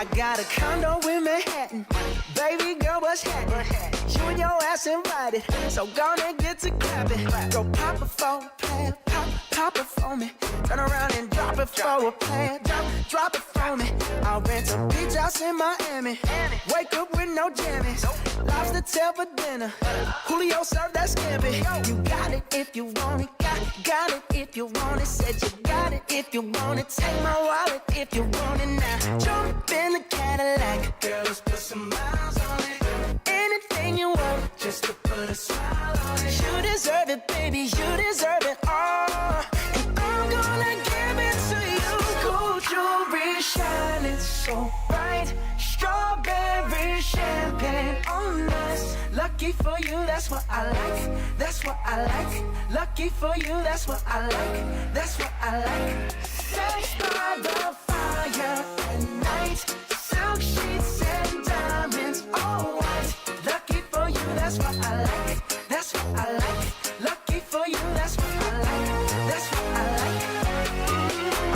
I got a condo in Manhattan. Baby girl, what's happening? You and your ass invited, so gonna get to clapping. Go pop it for a plan, pop it for me. Turn around and drop it for a plan, drop it for me. I'll rent a beach house in Miami. Wake up with no jammies. Lobster tail for dinner. Julio served that scampi. You got it if you want it. Got it if you want it. Said you got it if you want it. Take my wallet if you want it now. Jump in the Cadillac. Girl, let's put some miles on it. Anything you want, just to put a smile on it. You deserve it, baby. You deserve it all. And I'm gonna give it to you. Gold jewelry shining so bright. Strawberry champagne on us. Lucky for you, that's what I like. That's what I like. Lucky for you, that's what I like. That's what I like. Sex by the fire at night. Silk sheets and diamonds, all white. Lucky for you, that's what I like. That's what I like. Lucky for you, that's what I like. That's what I like.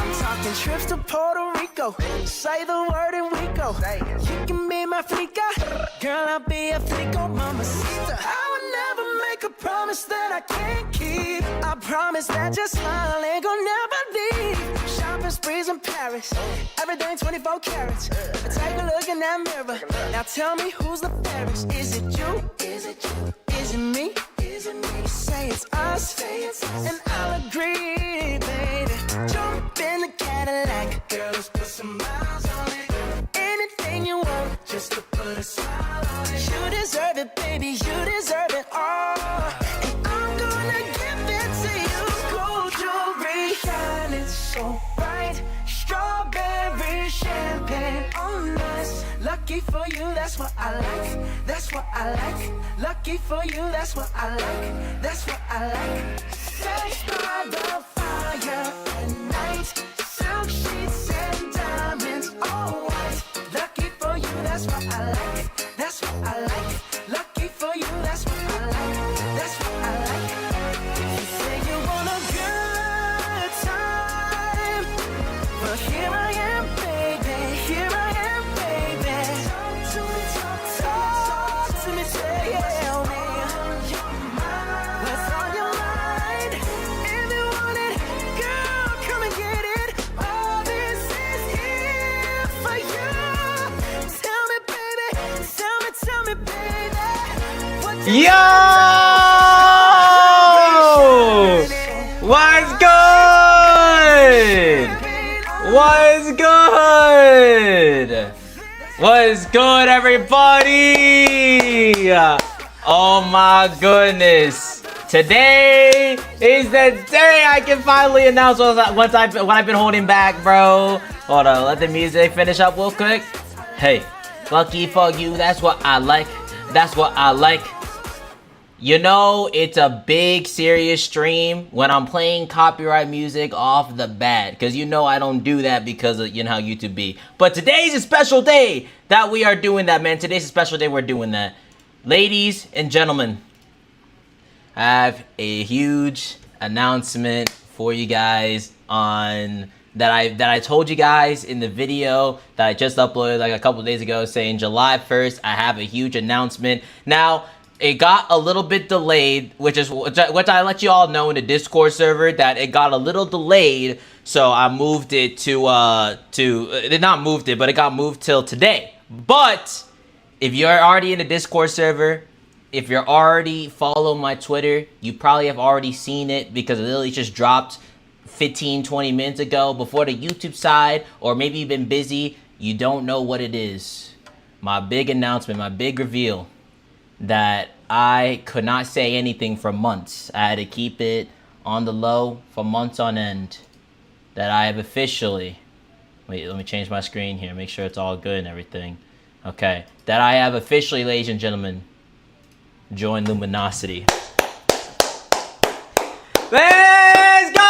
I'm talking trips to Puerto Rico. Say the word and we go. You can be my flica. Girl, I'll be a flico, mamacita. I would never make a promise that I can't keep. I promise that your smile ain't gonna never leave. Shopping sprees in Paris. Everything 24 carats. Take a look in that mirror. Now tell me who's the fairest. Is it you? Is it you? Is it me? Is it me? Say it's us. And I'll agree, baby. Jump in the Cadillac. Girl, let's put some miles on it. Anything you want, just to put a smile on it. You deserve it, baby. You deserve it all. And I'm gonna give it to you. Gold jewelry shining so bright. Strawberry champagne on us. Lucky for you, that's what I like. That's what I like. Lucky for you, that's what I like. That's what I like. Sex by the fire at night. Silk sheets and diamonds, all white. Lucky for you, that's what I like. That's what I like. Lucky for you, that's what I like. That's what I like. You say you want a good time. Well, here I am, baby. Here I am, baby. Talk to me, talk to me, tell me. What's on your mind? If you want it, girl, come and get it. All this is here for you. Tell me, baby. Tell me, baby. What do Yo! What's good? What's good? What's good, everybody? Oh my goodness. Today is the day I can finally announce what I've been holding back, bro. Hold on, let the music finish up real quick. Hey, lucky for you, that's what I like. That's what I like. You know, it's a big serious stream when I'm playing copyright music off the bat, because you know I don't do that because of, you know, how YouTube be. But today's a special day that we are doing that, man. Today's a special day we're doing that. Ladies and gentlemen, I have a huge announcement for you guys on that I told you guys in the video that I just uploaded like a couple days ago, saying July 1st I have a huge announcement. Now it got a little bit delayed, which I let you all know in the Discord server that it got a little delayed, so I moved it but it got moved till today. But if you're already in the Discord server, if you're already following my Twitter, you probably have already seen it because it literally just dropped 15-20 minutes ago. Before the YouTube side, or maybe you've been busy, you don't know what it is. My big announcement, my big reveal, that I could not say anything for months. I had to keep it on the low for months on end. That I have officially, wait, let me change my screen here, make sure it's all good and everything. Okay, that I have officially, ladies and gentlemen, joined Luminosity. Let's go!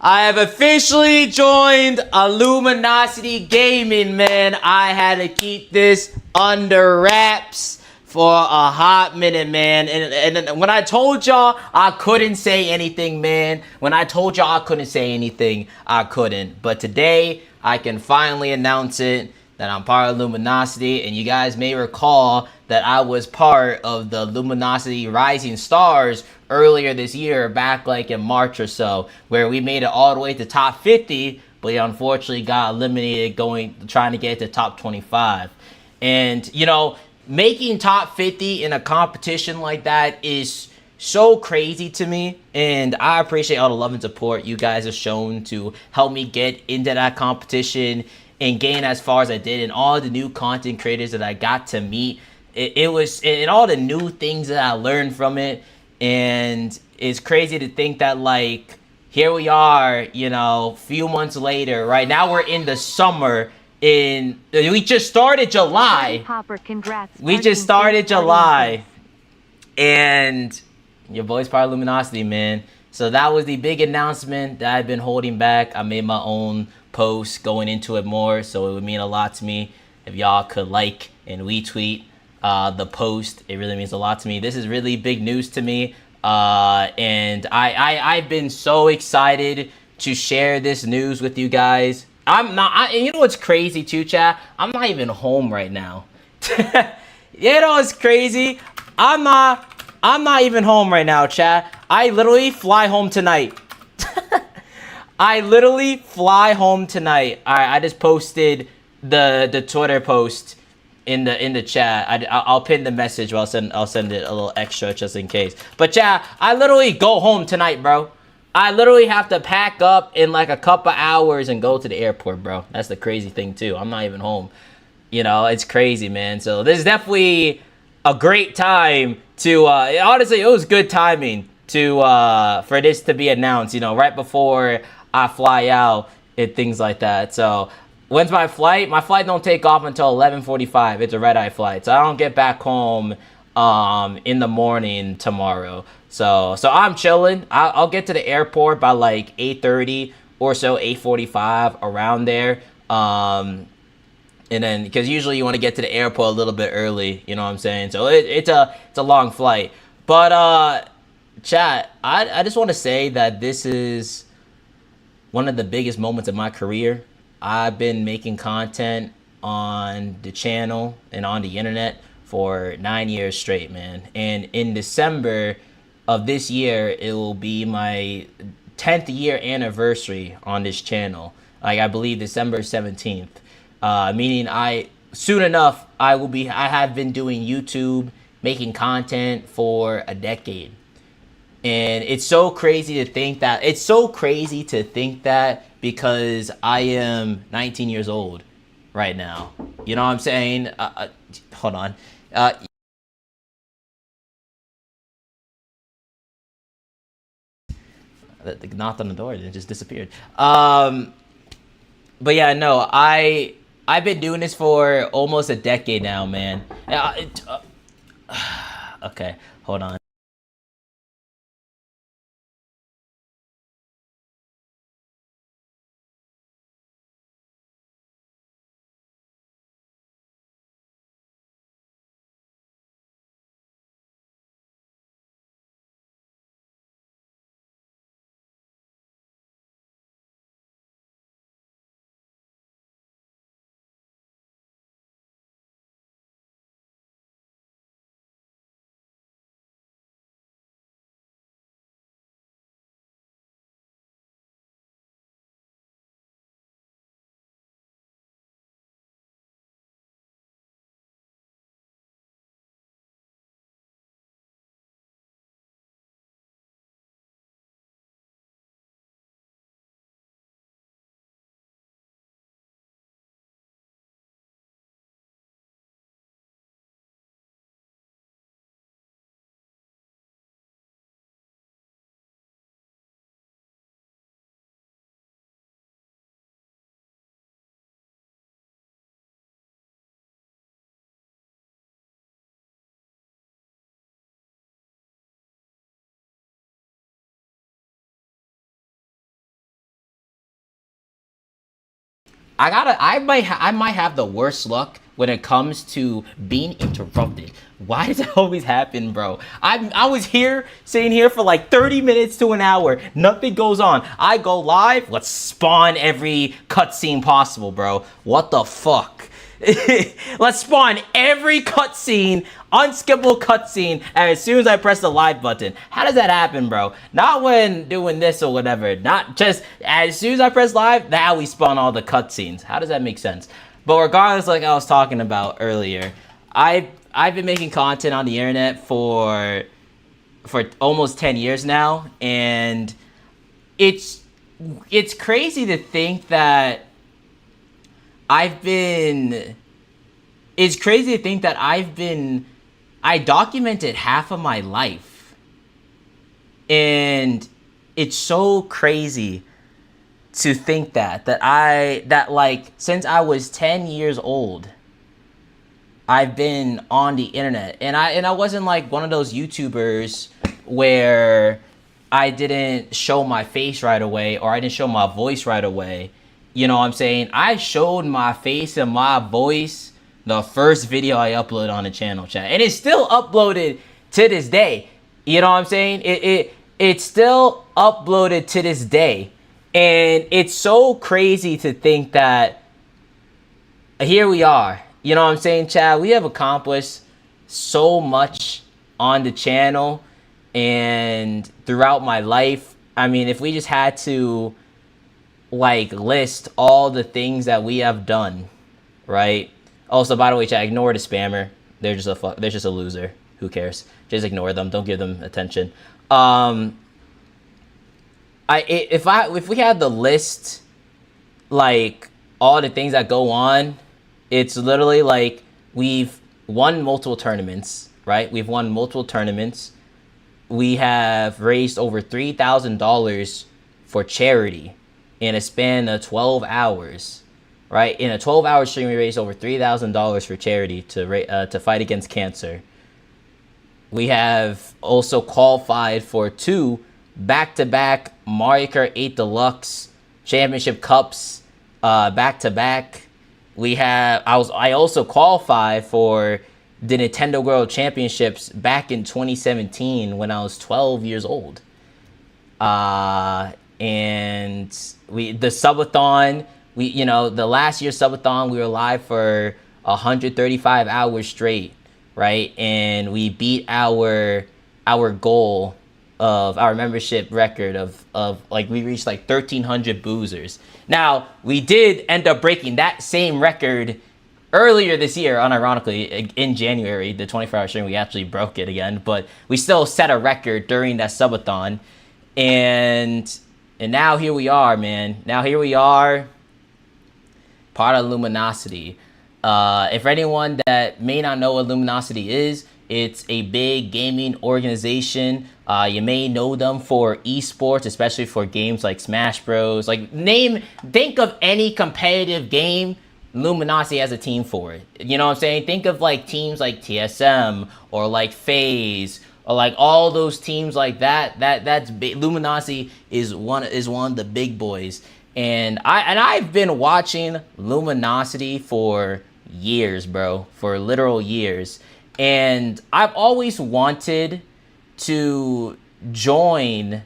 I have officially joined a Luminosity Gaming, man. I had to keep this under wraps for a hot minute, man. And when I told y'all I couldn't say anything, man. When I told y'all I couldn't say anything, I couldn't. But today, I can finally announce it that I'm part of Luminosity. And you guys may recall that I was part of the Luminosity Rising Stars earlier this year, back like in March or so, where we made it all the way to top 50, but unfortunately got eliminated trying to get to top 25. And, you know, making top 50 in a competition like that is so crazy to me, and I appreciate all the love and support you guys have shown to help me get into that competition and gain as far as I did, and all the new content creators that I got to meet. And all the new things that I learned from it. And it's crazy to think that, like, here we are, you know, few months later. Right now we're in the summer. We just started July. Hopper, congrats. We just started July, and your boy's part of Luminosity, man. So that was the big announcement that I've been holding back. I made my own post going into it more, so it would mean a lot to me if y'all could like and retweet the post. It really means a lot to me. This is really big news to me, and I've been so excited to share this news with you guys. And you know what's crazy too, chat? I'm not even home right now. You know what's crazy? I'm not even home right now, chat. I literally fly home tonight. I literally fly home tonight. All right, I just posted the Twitter post in the chat. I'll pin the message. I'll send it a little extra just in case. But chat, I literally go home tonight, bro. I literally have to pack up in like a couple hours and go to the airport, bro. That's the crazy thing too. I'm not even home. You know, it's crazy, man. So this is definitely a great time to honestly, it was good timing to for this to be announced, you know, right before I fly out and things like that. So when's my flight? My flight don't take off until 11:45. It's a red-eye flight, so I don't get back home in the morning tomorrow. So I'm chilling. I'll get to the airport by like 8:30 or so, 8:45, around there. And then, because usually you want to get to the airport a little bit early, you know what I'm saying? So it's a long flight. But chat, I just want to say that this is one of the biggest moments of my career. I've been making content on the channel and on the internet for 9 years straight, man. And in December of this year, it will be my 10th year anniversary on this channel. Like, I believe December 17th. Meaning soon enough, I have been doing YouTube, making content for a decade. And it's so crazy to think that, because I am 19 years old right now. You know what I'm saying? Hold on. They knocked on the door and it just disappeared. But yeah, no, I've been doing this for almost a decade now, man. Okay, hold on. I might have the worst luck when it comes to being interrupted. Why does it always happen, bro? I was here, sitting here for like 30 minutes to an hour. Nothing goes on. I go live. Let's spawn every cutscene possible, bro. What the fuck? Let's spawn every cutscene, unskippable cutscene, as soon as I press the live button. How does that happen, bro? Not when doing this or whatever. Not just as soon as I press live, now we spawn all the cutscenes. How does that make sense? But regardless, like I was talking about earlier, I've been making content on the internet for almost 10 years now, and it's crazy to think that I documented half of my life. And it's so crazy to think that like since I was 10 years old, I've been on the internet. And I wasn't like one of those YouTubers where I didn't show my face right away or I didn't show my voice right away. You know what I'm saying? I showed my face and my voice the first video I uploaded on the channel, chat. And it's still uploaded to this day. You know what I'm saying? It's still uploaded to this day. And it's so crazy to think that here we are. You know what I'm saying, chat? We have accomplished so much on the channel and throughout my life. I mean, if we just had to like list all the things that we have done, right? Also, by the way, chat, ignore the spammer. They're just a loser. Who cares? Just ignore them. Don't give them attention. If we had the list, like all the things that go on, it's literally like we've won multiple tournaments, right? We've won multiple tournaments. We have raised over $3,000 for charity in a span of 12 hours, right? In a 12-hour stream, we raised over $3,000 for charity to fight against cancer. We have also qualified for 2 back-to-back Mario Kart 8 Deluxe Championship Cups, back-to-back. I also qualified for the Nintendo World Championships back in 2017 when I was 12 years old. And the Subathon, the last year's Subathon, we were live for 135 hours straight, right? And we beat our goal of our membership record of like we reached like 1,300 boozers. Now, we did end up breaking that same record earlier this year, unironically, in January, the 24-hour stream, we actually broke it again, but we still set a record during that Subathon. And now here we are, man. Now here we are, part of Luminosity. If for anyone that may not know what Luminosity is, it's a big gaming organization. You may know them for esports, especially for games like Smash Bros. Think of any competitive game, Luminosity has a team for it. You know what I'm saying? Think of like teams like TSM or like FaZe or like all those teams like that. That's big. Luminosity is one of the big boys. And I've been watching Luminosity for years, bro, for literal years. And I've always wanted to join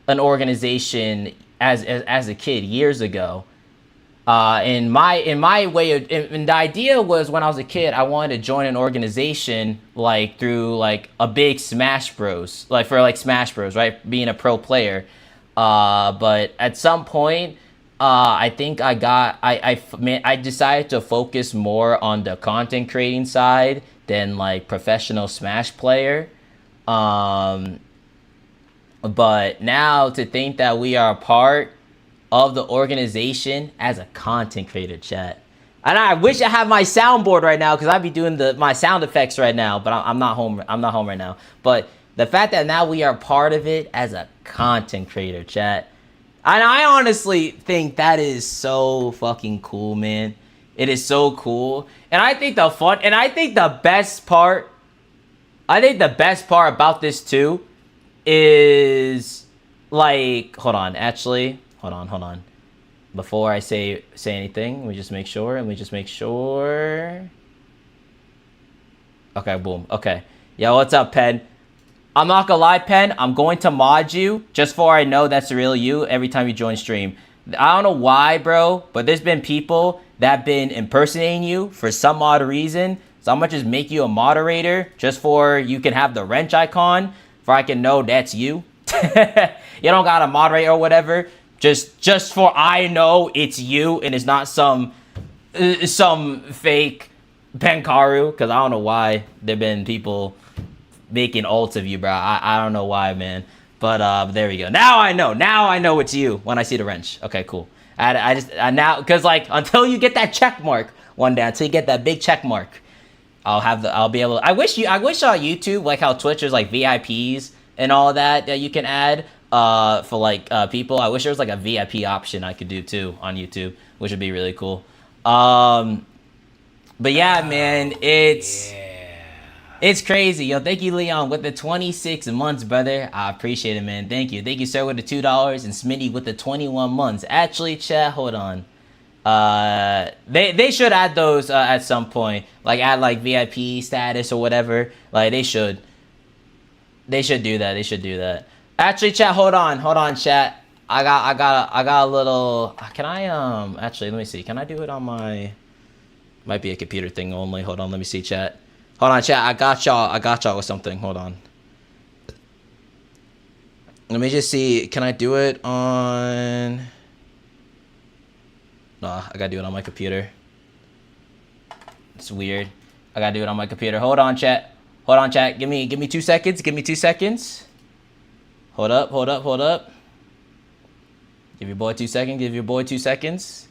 an organization as a kid years ago. And the idea was when I was a kid, I wanted to join an organization like through like a big Smash Bros, like for like Smash Bros, right? Being a pro player. But at some point, I think I decided to focus more on the content creating side than like professional Smash player. But now to think that we are a part of the organization as a content creator, chat. And I wish I had my soundboard right now because I'd be doing my sound effects right now, but I'm not home. I'm not home right now. But the fact that now we are part of it as a content creator, chat. And I honestly think that is so fucking cool, man. It is so cool. And I think the best part about this too is like, hold on. before I say anything, let me just make sure. Okay, boom. Okay. Yo, what's up, Pen? I'm not gonna lie, Pen. I'm going to mod you just for I know that's the real you every time you join stream. I don't know why, bro, but there's been people that have been impersonating you for some odd reason. So I'm gonna just make you a moderator just for you can have the wrench icon for I can know that's you. You don't gotta moderate or whatever. Just for I know it's you and it's not some fake Penkaru, because I don't know why there've been people making ults of you, bro. I don't know why, man. But there we go. Now I know it's you when I see the wrench. Okay, cool. I now, because like until you get that check mark one day, until you get that big check mark, I'll be able to, I wish YouTube, like how Twitch is like VIPs and all that you can add for like people. I wish there was like a VIP option I could do too on YouTube, which would be really cool. But yeah, man, it's crazy. Yo, thank you, Leon, with the 26 months, brother. I appreciate it, man. Thank you. Thank you, sir, with the $2, and Smitty with the 21 months. Actually, chat, hold on. They should add those at some point. Like add like VIP status or whatever. Like they should do that. Actually, chat, hold on, chat. I got a little, can I actually let me see. Can I do it on my, might be a computer thing only. Hold on, let me see, chat. Hold on, chat. I got y'all with something. Hold on. Let me just see. Can I do it on? Nah, I gotta do it on my computer. It's weird. I gotta do it on my computer. Hold on, chat. Give me 2 seconds. Hold up. Give your boy 2 seconds.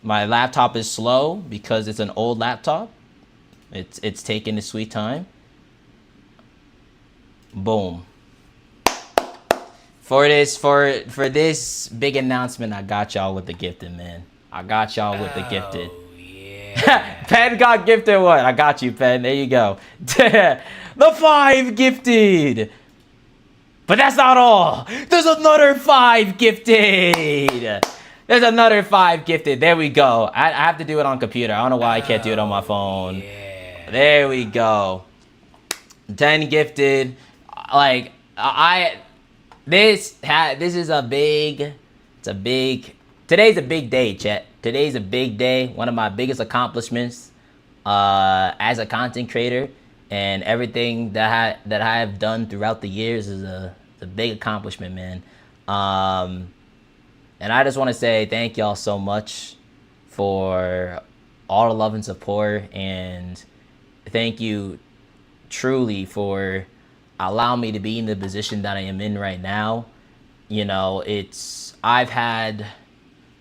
My laptop is slow because it's an old laptop. It's taking its sweet time. Boom. For this big announcement, I got y'all with the gifted, man. Yeah. Pen got gifted one. I got you, Pen. There you go. The 5 gifted. But that's not all. There's another 5 gifted. There we go. I have to do it on computer. I don't know why I can't do it on my phone. Yeah. There we go. 10 gifted. Like this is a big. Today's a big day, chat. Today's a big day. One of my biggest accomplishments as a content creator, and everything that I have done throughout the years is a big accomplishment, man. And I just want to say thank y'all so much for all the love and support, and thank you truly for allowing me to be in the position that I am in right now. You know, I've had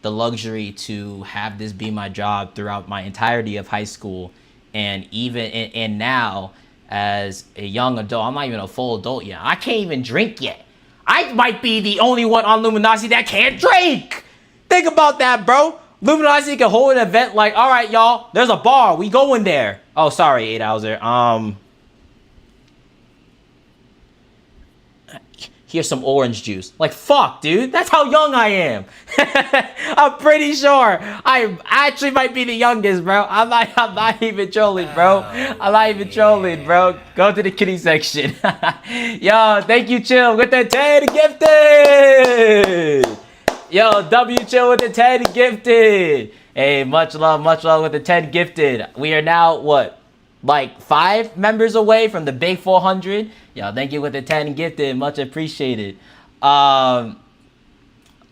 the luxury to have this be my job throughout my entirety of high school, and even now as a young adult. I'm not even a full adult yet. I can't even drink yet. I might be the only one on Luminosity that can't drink. Think about that, bro. Luminosity can hold an event like, all right, y'all, there's a bar. We going there. Oh, sorry, 8-Houser. Here's some orange juice. Like, fuck, dude. That's how young I am. I'm pretty sure I actually might be the youngest, bro. I'm not even trolling, bro. Go to the kitty section. Yo, thank you, Chill, with the 10 gifted. Yo, W Chill with the 10 gifted. Hey, much love with the 10 gifted. We are now, what? Like 5 members away from the big 400. Yo, thank you with the 10 gifted, much appreciated. I'm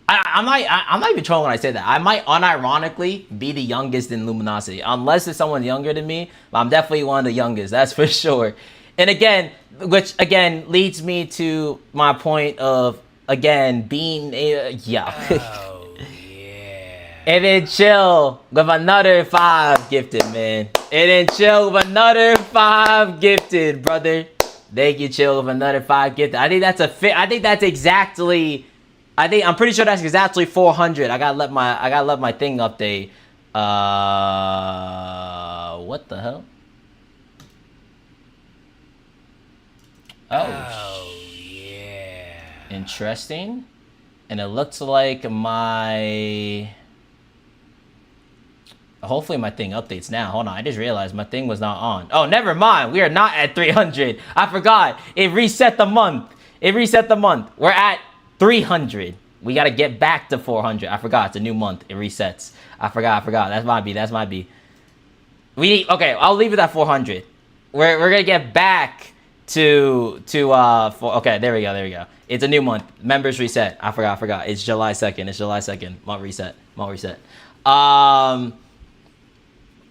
not even trolling when I say that. I might unironically be the youngest in Luminosity, unless it's someone younger than me. But I'm definitely one of the youngest, that's for sure. And again, which again leads me to my point of being yeah. And then Chill with another 5 gifted, man. Brother. Thank you, Chill, with another 5 gifted. I think that's I'm pretty sure that's exactly 400. I gotta let my thing update. What the hell? Oh yeah. Interesting. And it looks like my Hopefully my thing updates now. Hold on, I just realized my thing was not on. Oh, never mind. We are not at 300. I forgot. It reset the month. It reset the month. We're at 300. We got to get back to 400. I forgot. It's a new month. It resets. I forgot. That's my B. That's my B. Okay, I'll leave it at 400. We're going to get back to okay, there we go. It's a new month. Members reset. I forgot. It's July 2nd. Month reset.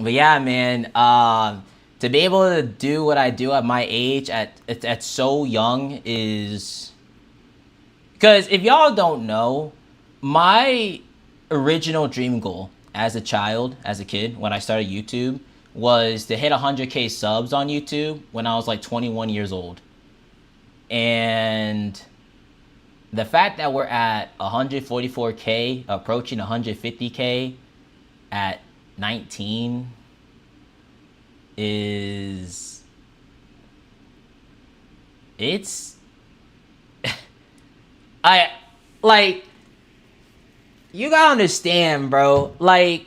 But yeah, man, to be able to do what I do at my age at so young is... Because if y'all don't know, my original dream goal as a child, as a kid, when I started YouTube, was to hit 100K subs on YouTube when I was like 21 years old. And the fact that we're at 144K, approaching 150K at 19 is... It's... you gotta understand, bro. Like,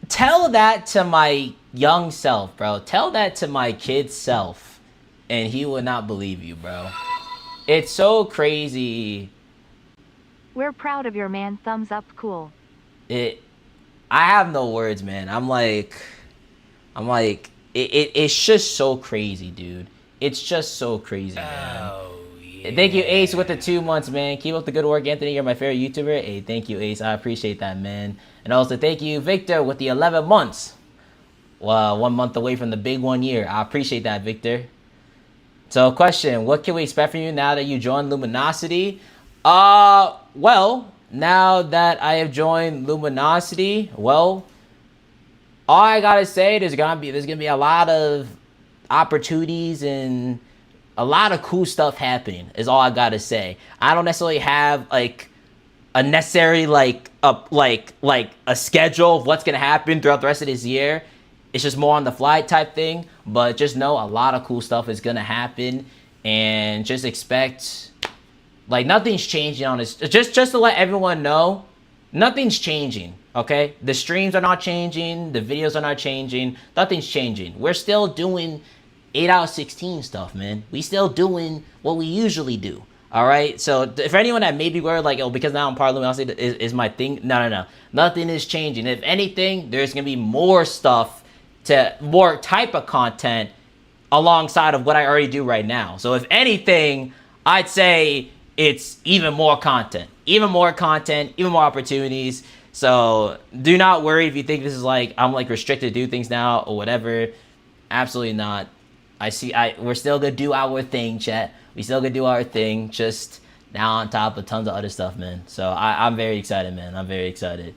tell that to my young self, bro. Tell that to my kid self, and he would not believe you, bro. It's so crazy. We're proud of your man. Thumbs up, cool. I have no words, man. I'm like, it's just so crazy, dude. It's just so crazy, man. Oh, yeah. Thank you, Ace, with the 2 months, man. Keep up the good work, Anthony. You're my favorite YouTuber. Hey, thank you, Ace. I appreciate that, man. And also, thank you, Victor, with the 11 months. Well, 1 month away from the big 1 year. I appreciate that, Victor. So, question, what can we expect from you now that you joined Luminosity? Well, now that I have joined Luminosity, well, all I gotta say, there's gonna be a lot of opportunities and a lot of cool stuff happening, is all I gotta say. I don't necessarily have like a necessary a schedule of what's gonna happen throughout the rest of this year. It's just more on the fly type thing, but just know a lot of cool stuff is gonna happen, and just expect, like, nothing's changing on this. Just to let everyone know, nothing's changing, okay? The streams are not changing, the videos are not changing, nothing's changing. We're still doing 8 out of 16 stuff, man. We still doing what we usually do, all right? So for anyone that may be worried, like, oh, because now I'm part of Luminosity is my thing, no. Nothing is changing. If anything, there's gonna be more stuff, more type of content alongside of what I already do right now. So if anything, I'd say it's even more content, even more opportunities. So do not worry if you think this is like, I'm like restricted to do things now or whatever. Absolutely not. We're still gonna do our thing, chat. We still gonna do our thing, just now on top of tons of other stuff, man. So I'm very excited, man. I'm very excited.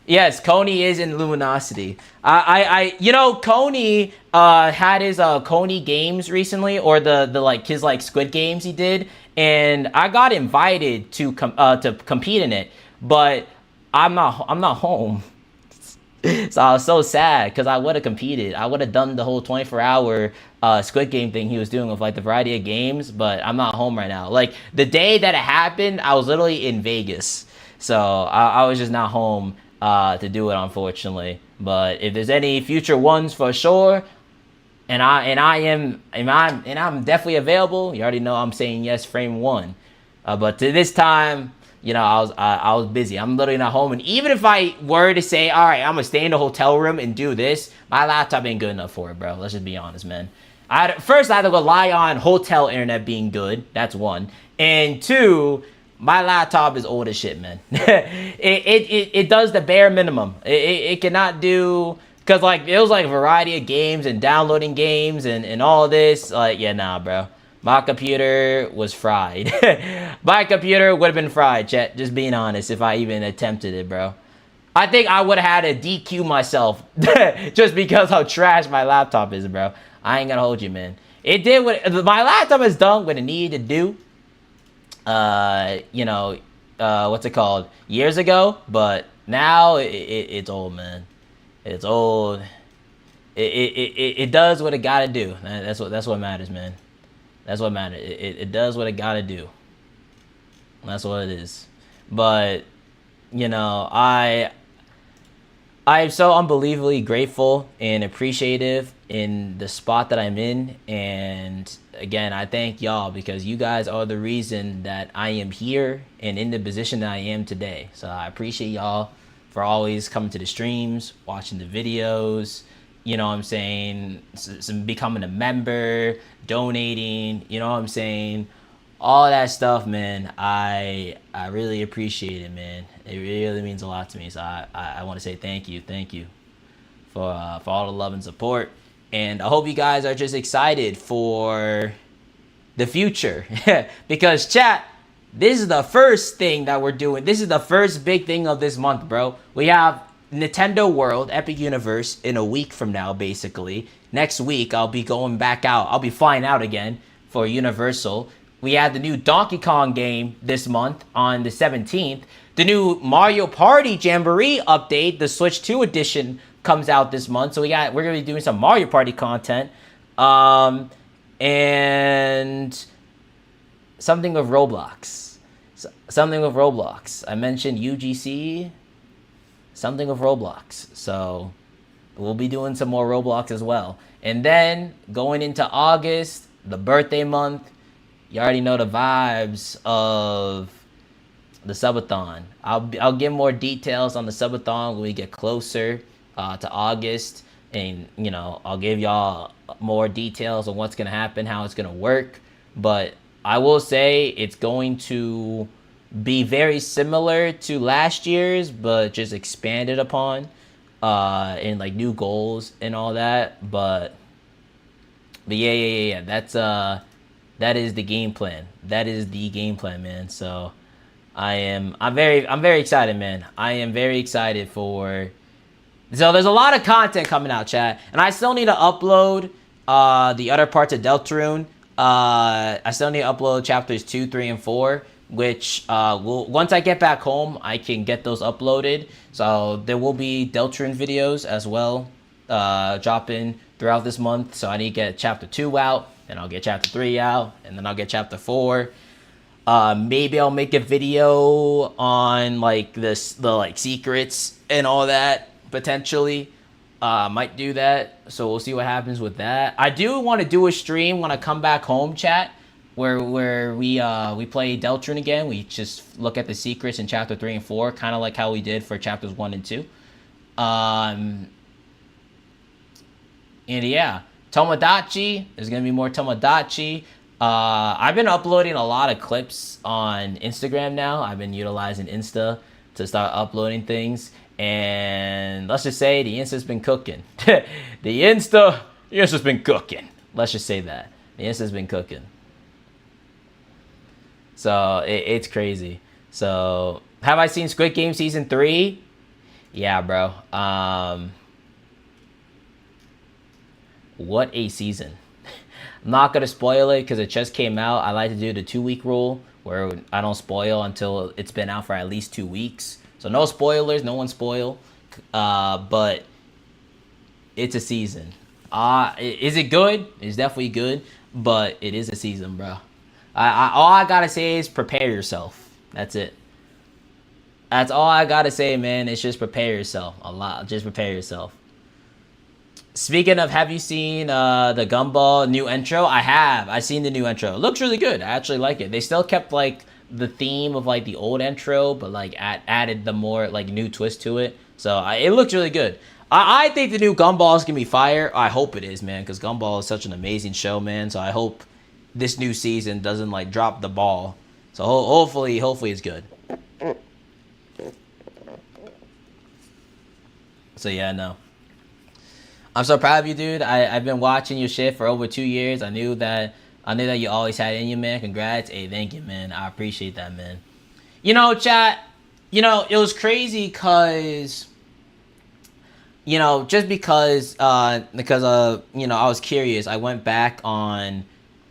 Yes, Coney is in Luminosity. Coney had his Coney games recently, or the like his like Squid Games he did, and I got invited to compete in it, but I'm not home. So I was so sad because I would have competed. I would have done the whole 24-hour Squid Game thing he was doing with like the variety of games, but I'm not home right now. Like the day that it happened, I was literally in Vegas, so I was just not home to do it, unfortunately. But if there's any future ones, for sure, and I'm definitely available. You already know I'm saying yes, frame one. But to this time, I was busy. I'm literally not home. And even if I were to say, all right, I'm gonna stay in the hotel room and do this, my laptop ain't good enough for it, bro. Let's just be honest, man. First, I had to rely on hotel internet being good. That's one. And two, my laptop is old as shit, man. it does the bare minimum. It cannot do, because like it was like a variety of games and downloading games and all this. Like, yeah, nah, bro. My computer was fried. My computer would have been fried, chat. Just being honest, if I even attempted it, bro. I think I would have had to DQ myself just because how trash my laptop is, bro. I ain't gonna hold you, man. It did what my laptop has done what it needed to do. What's it called? Years ago, but now it's old, man. It's old. It does what it gotta do. That's what matters, man. That's what matters. It does what it gotta do. That's what it is. But I am so unbelievably grateful and appreciative in the spot that I'm in. And again, I thank y'all because you guys are the reason that I am here and in the position that I am today. So I appreciate y'all for always coming to the streams, watching the videos, you know what I'm saying, becoming a member, donating, you know what I'm saying, all that stuff, man. I really appreciate it, man. It really means a lot to me. So I want to say thank you for all the love and support. And I hope you guys are just excited for the future because chat, this is the first thing that we're doing. This is the first big thing of this month, bro. We have Nintendo World Epic Universe in a week from now, basically. Next week, I'll be going back out. I'll be flying out again for Universal. We had the new Donkey Kong game this month on the 17th. The new Mario Party Jamboree update, the Switch 2 edition, comes out this month. So we're gonna be doing some Mario Party content. And something with Roblox. Something with Roblox. I mentioned UGC. Something with Roblox. So we'll be doing some more Roblox as well. And then going into August, the birthday month, you already know the vibes of the Subathon. I'll give more details on the Subathon when we get closer to August, and you know I'll give y'all more details on what's gonna happen, how it's gonna work. But I will say it's going to be very similar to last year's, but just expanded upon, and like new goals and all that. But yeah. That is the game plan. That is the game plan, man. So I'm very excited, man. I am very excited for. So there's a lot of content coming out, chat, and I still need to upload the other parts of Deltarune. I still need to upload chapters 2, 3, and 4, which once I get back home, I can get those uploaded. So there will be Deltarune videos as well dropping throughout this month. So I need to get chapter 2 out, and I'll get chapter 3 out, and then I'll get chapter 4. Maybe I'll make a video on like the like secrets and all that potentially. Might do that. So we'll see what happens with that. I do want to do a stream when I come back home, chat, where we play Deltarune again. We just look at the secrets in chapter 3 and 4, kind of like how we did for chapters 1 and 2. And yeah, Tomodachi. There's gonna be more Tomodachi. I've been uploading a lot of clips on Instagram now. I've been utilizing Insta to start uploading things, and let's just say the Insta's been cooking. the Insta's been cooking. Let's just say that the Insta's been cooking. So it's crazy. So have I seen Squid Game season 3? Yeah, bro. What a season. I'm not going to spoil it because it just came out. I like to do the 2-week rule where I don't spoil until it's been out for at least 2 weeks. So no spoilers, no one spoil. But it's a season. Is it good? It's definitely good, but it is a season, bro. All I got to say is prepare yourself. That's it. That's all I got to say, man. It's just prepare yourself. A lot. Just prepare yourself. Speaking of, have you seen the Gumball new intro? I have. I've seen the new intro. It looks really good. I actually like it. They still kept like the theme of like the old intro, but like added the more like new twist to it. So it looks really good. I think the new Gumball is gonna be fire. I hope it is, man, because Gumball is such an amazing show, man. So I hope this new season doesn't like drop the ball. So hopefully it's good. So yeah, no. I'm so proud of you, dude. I've been watching your shit for over 2 years. I knew that you always had it in you, man. Congrats. Hey, thank you, man. I appreciate that, man. You know, chat, you know, it was crazy because, you know, just because I was curious. I went back on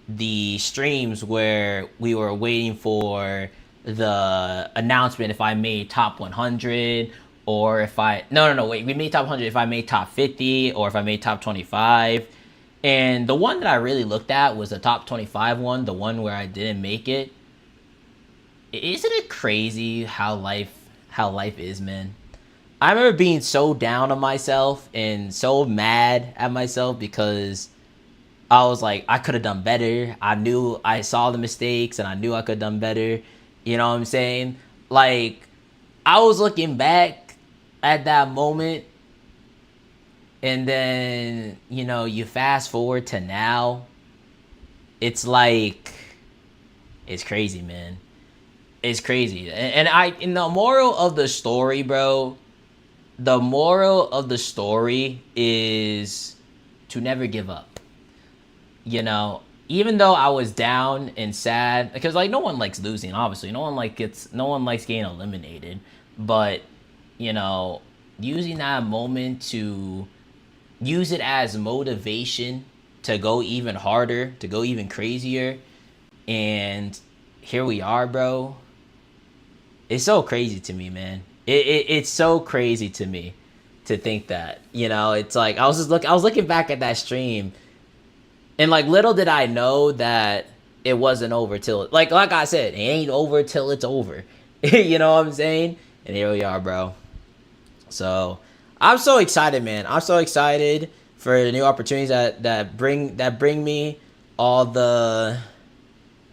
the streams where we were waiting for the announcement if I made top 100 or if I wait, we made top 100 if I made top 50 or if I made top 25. And the one that I really looked at was the top 25 one, the one where I didn't make it. Isn't it crazy how life is, man? I remember being so down on myself and so mad at myself because I was like, I could have done better. I saw the mistakes and I knew I could have done better. You know what I'm saying? Like, I was looking back at that moment, and then, you know, you fast forward to now. It's like, it's crazy, man. It's crazy. And the moral of the story, bro, the moral of the story is to never give up. You know, even though I was down and sad, because like no one likes losing, obviously. No one likes getting eliminated. But, you know, using that moment to use it as motivation to go even harder, to go even crazier. And here we are, bro. It's so crazy to me, man. It's so crazy to me to think that, you know, it's like I was looking back at that stream, and like little did I know that it wasn't over till like I said, it ain't over till it's over. You know what I'm saying? And here we are, bro. So I'm so excited, man. I'm so excited for the new opportunities that bring me all the.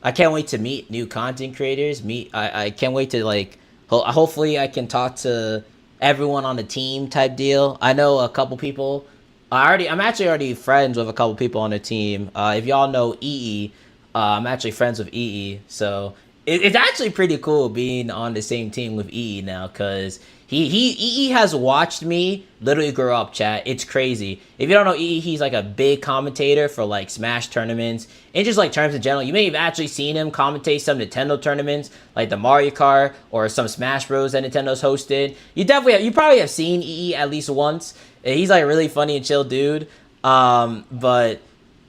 I can't wait to meet new content creators. I can't wait to like. Hopefully, I can talk to everyone on the team type deal. I know a couple people. I'm actually already friends with a couple people on the team. If y'all know EE, I'm actually friends with EE. So it's actually pretty cool being on the same team with EE now, because EE has watched me literally grow up, chat. It's crazy. If you don't know EE, he's like a big commentator for like Smash tournaments and just like tournaments in general. You may have actually seen him commentate some Nintendo tournaments, like the Mario Kart or some Smash Bros that Nintendo's hosted. You probably have seen EE at least once. He's like a really funny and chill dude. But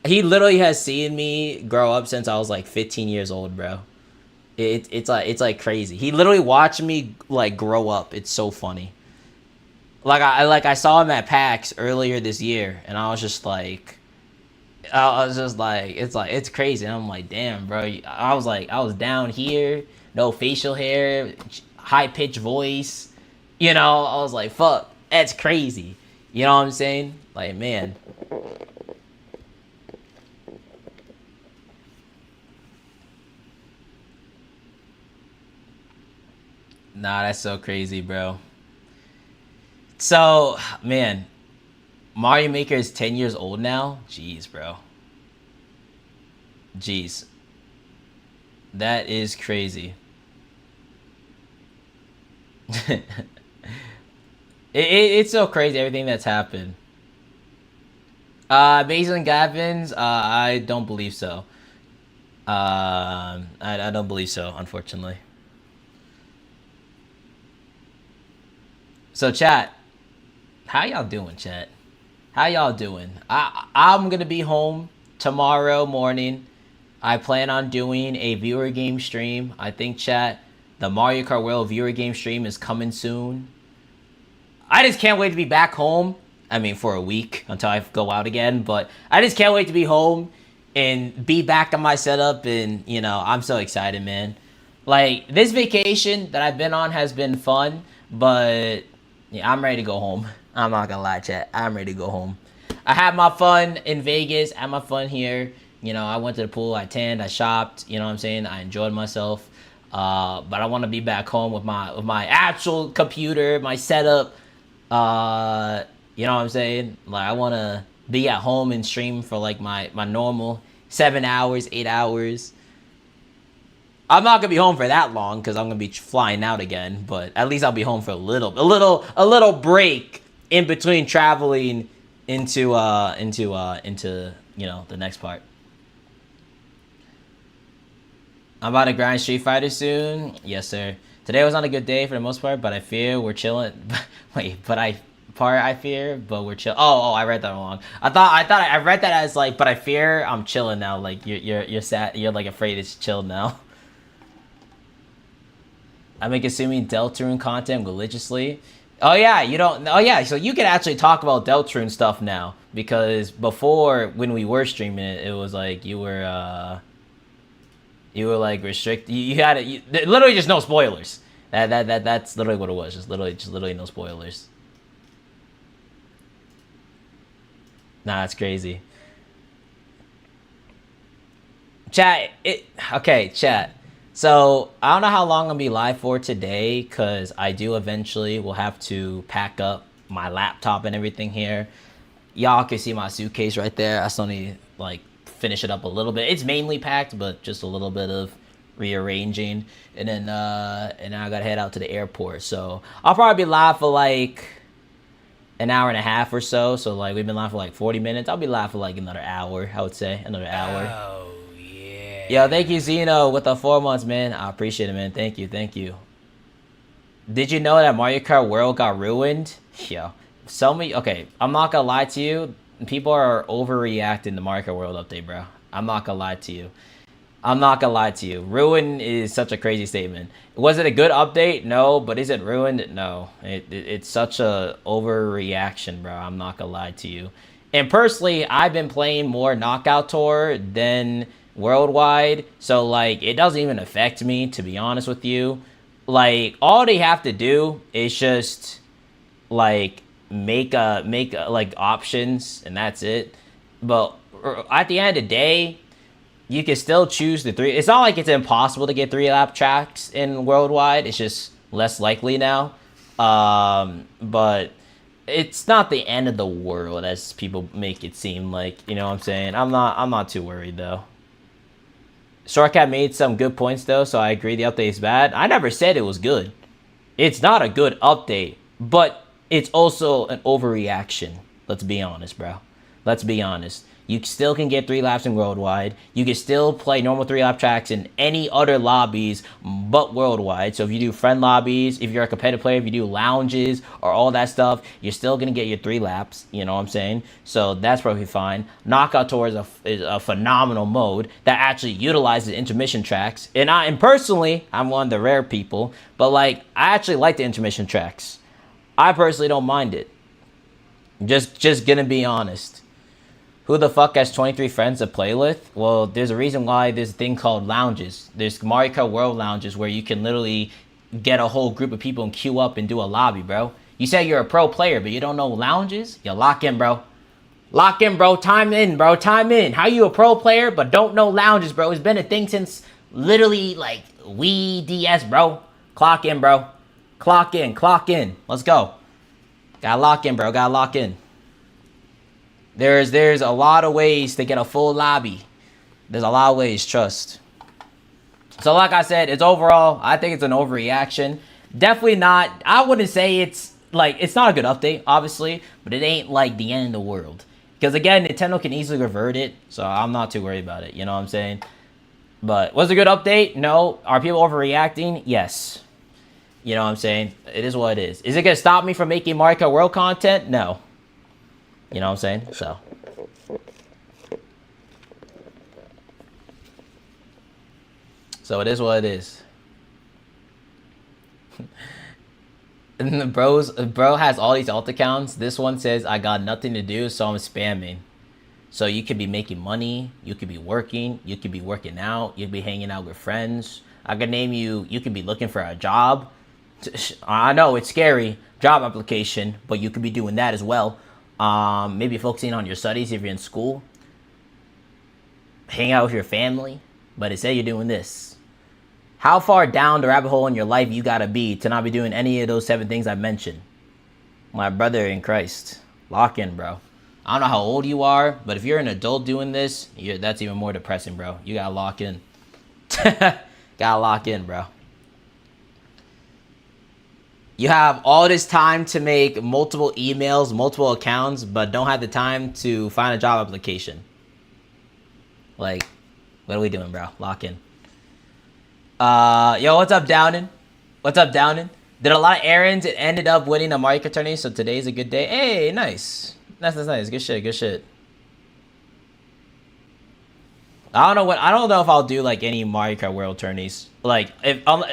he literally has seen me grow up since I was like 15 years old, bro. It's like crazy. He literally watched me like grow up. It's so funny. I saw him at PAX earlier this year, and I was just like, it's crazy. And I'm like, damn, bro. I was down here, no facial hair, high pitched voice. You know, I was like, fuck, that's crazy. You know what I'm saying? Like, man. Nah, that's so crazy, bro. So, man, Mario Maker is 10 years old now? Jeez, bro. Jeez. That is crazy. It's so crazy, everything that's happened. Mason Gavins, I don't believe so. I don't believe so, unfortunately. So chat, how y'all doing, chat? How y'all doing? I'm gonna be home tomorrow morning. I plan on doing a viewer game stream. I think, chat, the Mario Kart World viewer game stream is coming soon. I just can't wait to be back home. I mean, for a week until I go out again, but I just can't wait to be home and be back on my setup. And, you know, I'm so excited, man. Like, this vacation that I've been on has been fun, but yeah, I'm ready to go home. I'm not gonna lie, chat. I'm ready to go home. I had my fun in Vegas. I had my fun here. You know, I went to the pool. I tanned. I shopped. You know what I'm saying? I enjoyed myself. But I want to be back home with my actual computer, my setup. You know what I'm saying? Like, I want to be at home and stream for like my normal 7 hours, 8 hours. I'm not gonna be home for that long because I'm gonna be flying out again. But at least I'll be home for a little break in between traveling into you know, the next part. I'm about to grind Street Fighter soon. Yes, sir. Today was not a good day for the most part, but I fear we're chilling. Wait, I fear, but we're chill. Oh, I read that wrong. I thought I read that as like, but I fear I'm chilling now. Like you're sad. You're like afraid it's chill now. I'm consuming Deltarune content religiously. Oh yeah, you don't. Oh yeah, so you can actually talk about Deltarune stuff now, because before when we were streaming it, it was like you were like restricted. You had it. Literally just no spoilers. That's literally what it was. Just literally no spoilers. Nah, that's crazy. Chat, chat. So, I don't know how long I'm gonna be live for today, because I do eventually will have to pack up my laptop and everything here. Y'all can see my suitcase right there. I still need to, like, finish it up a little bit. It's mainly packed, but just a little bit of rearranging. And then I gotta head out to the airport. So, I'll probably be live for, like, an hour and a half or so. So, like, we've been live for, like, 40 minutes. I'll be live for, like, another hour, I would say. Another hour. Oh, yeah. Yo, thank you, Zeno, with the 4 months, man. I appreciate it, man. Thank you. Did you know that Mario Kart World got ruined? Yo, okay, I'm not gonna lie to you. People are overreacting to Mario Kart World update, bro. I'm not gonna lie to you. Ruin is such a crazy statement. Was it a good update? No. But is it ruined? No. It's such a overreaction, bro. I'm not gonna lie to you. And personally, I've been playing more Knockout Tour than Worldwide, so like it doesn't even affect me, to be honest with you. Like, all they have to do is just like make like options, and that's it. But at the end of the day, you can still choose the three. It's not like it's impossible to get 3-lap tracks in Worldwide. It's just less likely now. But it's not the end of the world as people make it seem like. You know what I'm saying? I'm not too worried though. Shortcat made some good points though, so I agree the update is bad. I never said it was good. It's not a good update, but it's also an overreaction. Let's be honest, bro. Let's be honest. You still can get 3 laps in Worldwide. You can still play normal 3-lap tracks in any other lobbies but Worldwide. So if you do friend lobbies, if you're a competitive player, if you do lounges or all that stuff, you're still going to get your 3 laps. You know what I'm saying? So that's probably fine. Knockout Tour is a phenomenal mode that actually utilizes intermission tracks. And personally, I'm one of the rare people, but like, I actually like the intermission tracks. I personally don't mind it. Just gonna be honest. Who the fuck has 23 friends to play with? Well, there's a reason why there's a thing called lounges. There's Mario Kart World lounges where you can literally get a whole group of people and queue up and do a lobby, bro. You say you're a pro player, but you don't know lounges? You lock in, bro. Lock in, bro. Time in, bro. Time in. How you a pro player but don't know lounges, bro? It's been a thing since literally like Wii DS, bro. Clock in, bro. Clock in. Clock in. Let's go. Gotta lock in, bro. Gotta lock in. There's a lot of ways to get a full lobby. There's a lot of ways, trust. So like I said, it's overall, I think it's an overreaction. Definitely not, I wouldn't say it's like, it's not a good update, obviously, but it ain't like the end of the world. Because again, Nintendo can easily revert it, so I'm not too worried about it, you know what I'm saying? But was it a good update? No. Are people overreacting? Yes. You know what I'm saying? It is what it is. Is it going to stop me from making Mario Kart World content? No. You know what I'm saying? So it is what it is. And the bro has all these alt accounts. This one says, I got nothing to do, so I'm spamming. So you could be making money. You could be working. You could be working out. You could be hanging out with friends. I could name you. You could be looking for a job. I know it's scary. Job application. But you could be doing that as well. Maybe focusing on your studies if you're in school. Hang out with your family. But instead you're doing this. How far down the rabbit hole in your life you gotta be to not be doing any of those 7 things I mentioned? My brother in Christ. Lock in, bro. I don't know how old you are, but if you're an adult doing this, that's even more depressing, bro. You gotta lock in. Gotta lock in, bro. You have all this time to make multiple emails, multiple accounts, but don't have the time to find a job application. Like, what are we doing, bro? Lock in. Yo, what's up, Downin? What's up, Downin? Did a lot of errands. It ended up winning a Mario Kart tourney, so today's a good day. Hey, nice. That's nice. Good shit, good shit. I don't know if I'll do like any Mario Kart World tourneys. Like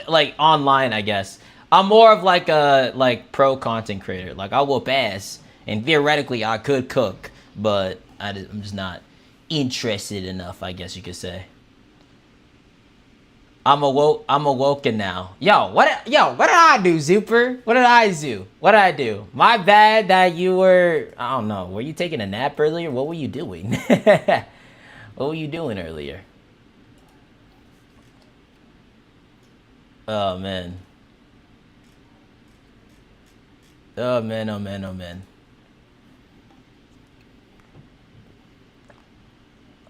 like online, I guess. I'm more of like a pro content creator. Like I whoop ass, and theoretically I could cook, but I'm just not interested enough, I guess you could say. I'm awoken now. Yo, what did I do, Zuper? What did I do? What did I do? My bad that you were, I don't know, were you taking a nap earlier? What were you doing? What were you doing earlier? Oh man. Oh man, oh man, oh man.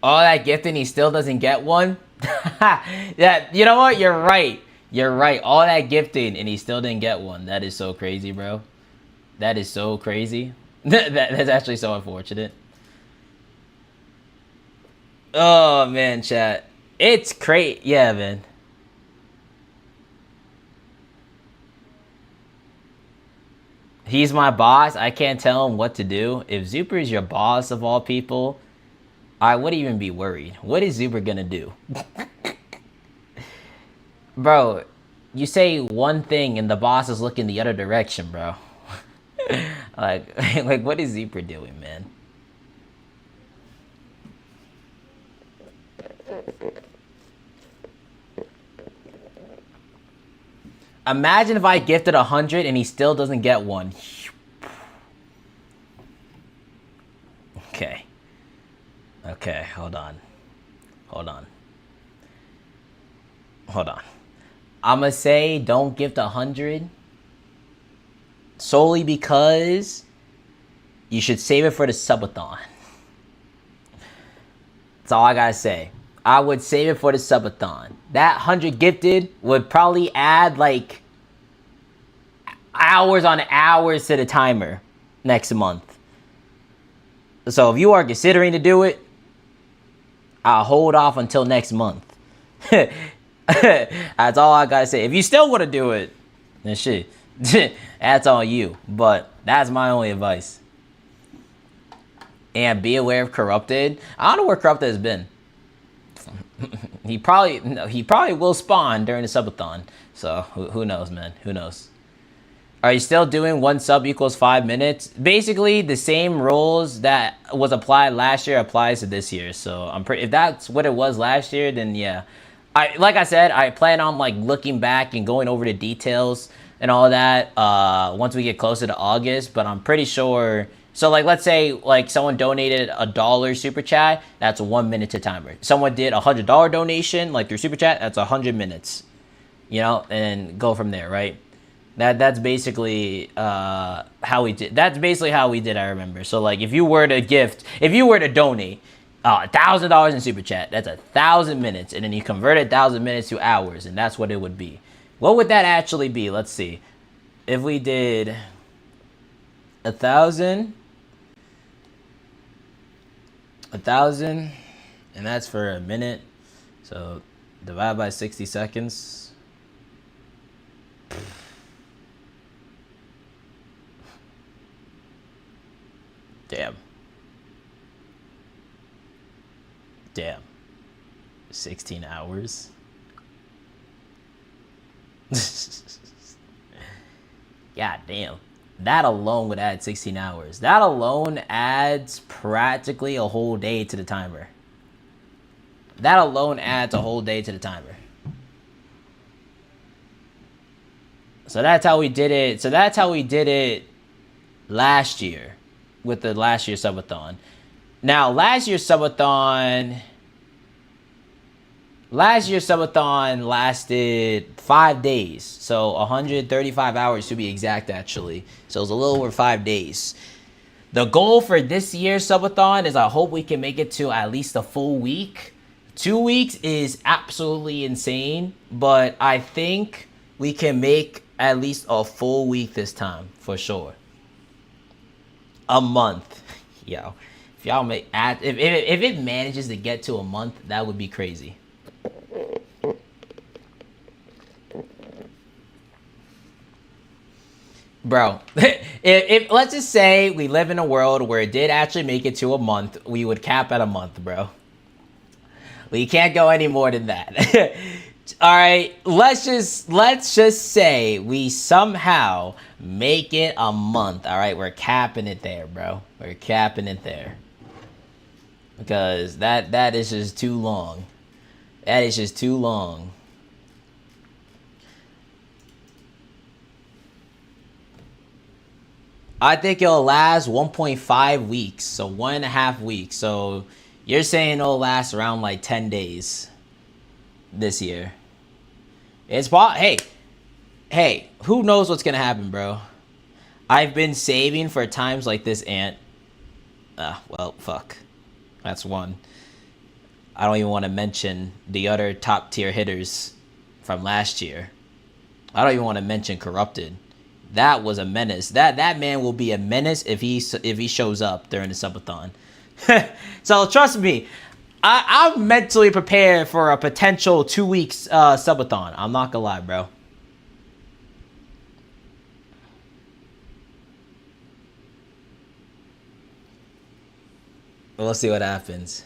All that gifting, he still doesn't get one? Yeah, you know what? You're right. You're right. All that gifting and he still didn't get one. That is so crazy, bro. That is so crazy. That's actually so unfortunate. Oh, man, chat. It's great. Yeah, man. He's my boss. I can't tell him what to do. If Zuper is your boss of all people, I wouldn't even be worried. What is Zuper gonna do? Bro, you say one thing and the boss is looking the other direction, bro. like what is Zuper doing, man? Imagine if I gifted 100 and he still doesn't get one. Okay. Okay, hold on. Hold on. Hold on. I'ma say don't gift 100 solely because you should save it for the subathon. That's all I gotta say. I would save it for the subathon. That 100 gifted would probably add like hours on hours to the timer next month. So if you are considering to do it, I'll hold off until next month. That's all I gotta say. If you still want to do it, then shit, that's on you. But that's my only advice. And be aware of Corrupted. I don't know where Corrupted has been. he probably will spawn during the subathon. So who knows, man? Who knows? Are you still doing 1 sub equals 5 minutes? Basically, the same rules that was applied last year applies to this year. So I'm pretty. If that's what it was last year, then yeah. Like I said, I plan on like looking back and going over the details and all that once we get closer to August. But I'm pretty sure. So like, let's say like someone donated $1 super chat. That's 1 minute to timer. Someone did $100 donation like through super chat. That's 100 minutes. You know, and go from there, right? That's basically how we did. That's basically how we did. I remember. So like, if you were to donate $1,000 in super chat, that's 1,000 minutes, and then you convert 1,000 minutes to hours, and that's what it would be. What would that actually be? Let's see. If we did 1,000, and that's for a minute. So divide by 60 seconds. Damn. 16 hours. God damn. That alone would add 16 hours. That alone adds practically a whole day to the timer. That alone adds a whole day to the timer. So that's how we did it. So that's how we did it last year with the last year's subathon. Now, last year's subathon lasted 5 days. So 135 hours to be exact, actually. So it was a little over 5 days. The goal for this year's subathon is I hope we can make it to at least a full week. 2 weeks is absolutely insane, but I think we can make at least a full week this time, for sure. A month. Yo. If y'all make if it manages to get to a month, that would be crazy. Bro, if let's just say we live in a world where it did actually make it to a month, we would cap at a month, bro. We can't go any more than that. All right, let's just say we somehow make it a month. All right, we're capping it there, bro. We're capping it there. Because that is just too long. That is just too long. I think it'll last 1.5 weeks, so 1.5 weeks. So you're saying it'll last around like 10 days this year. It's hey, who knows what's gonna happen, bro? I've been saving for times like this, Ant. Well, fuck. That's one. I don't even want to mention the other top tier hitters from last year. I don't even want to mention Corrupted. That was a menace. That man will be a menace if he shows up during the subathon. So trust me, I'm mentally prepared for a potential 2 weeks subathon. I'm not gonna lie, bro. We'll see what happens.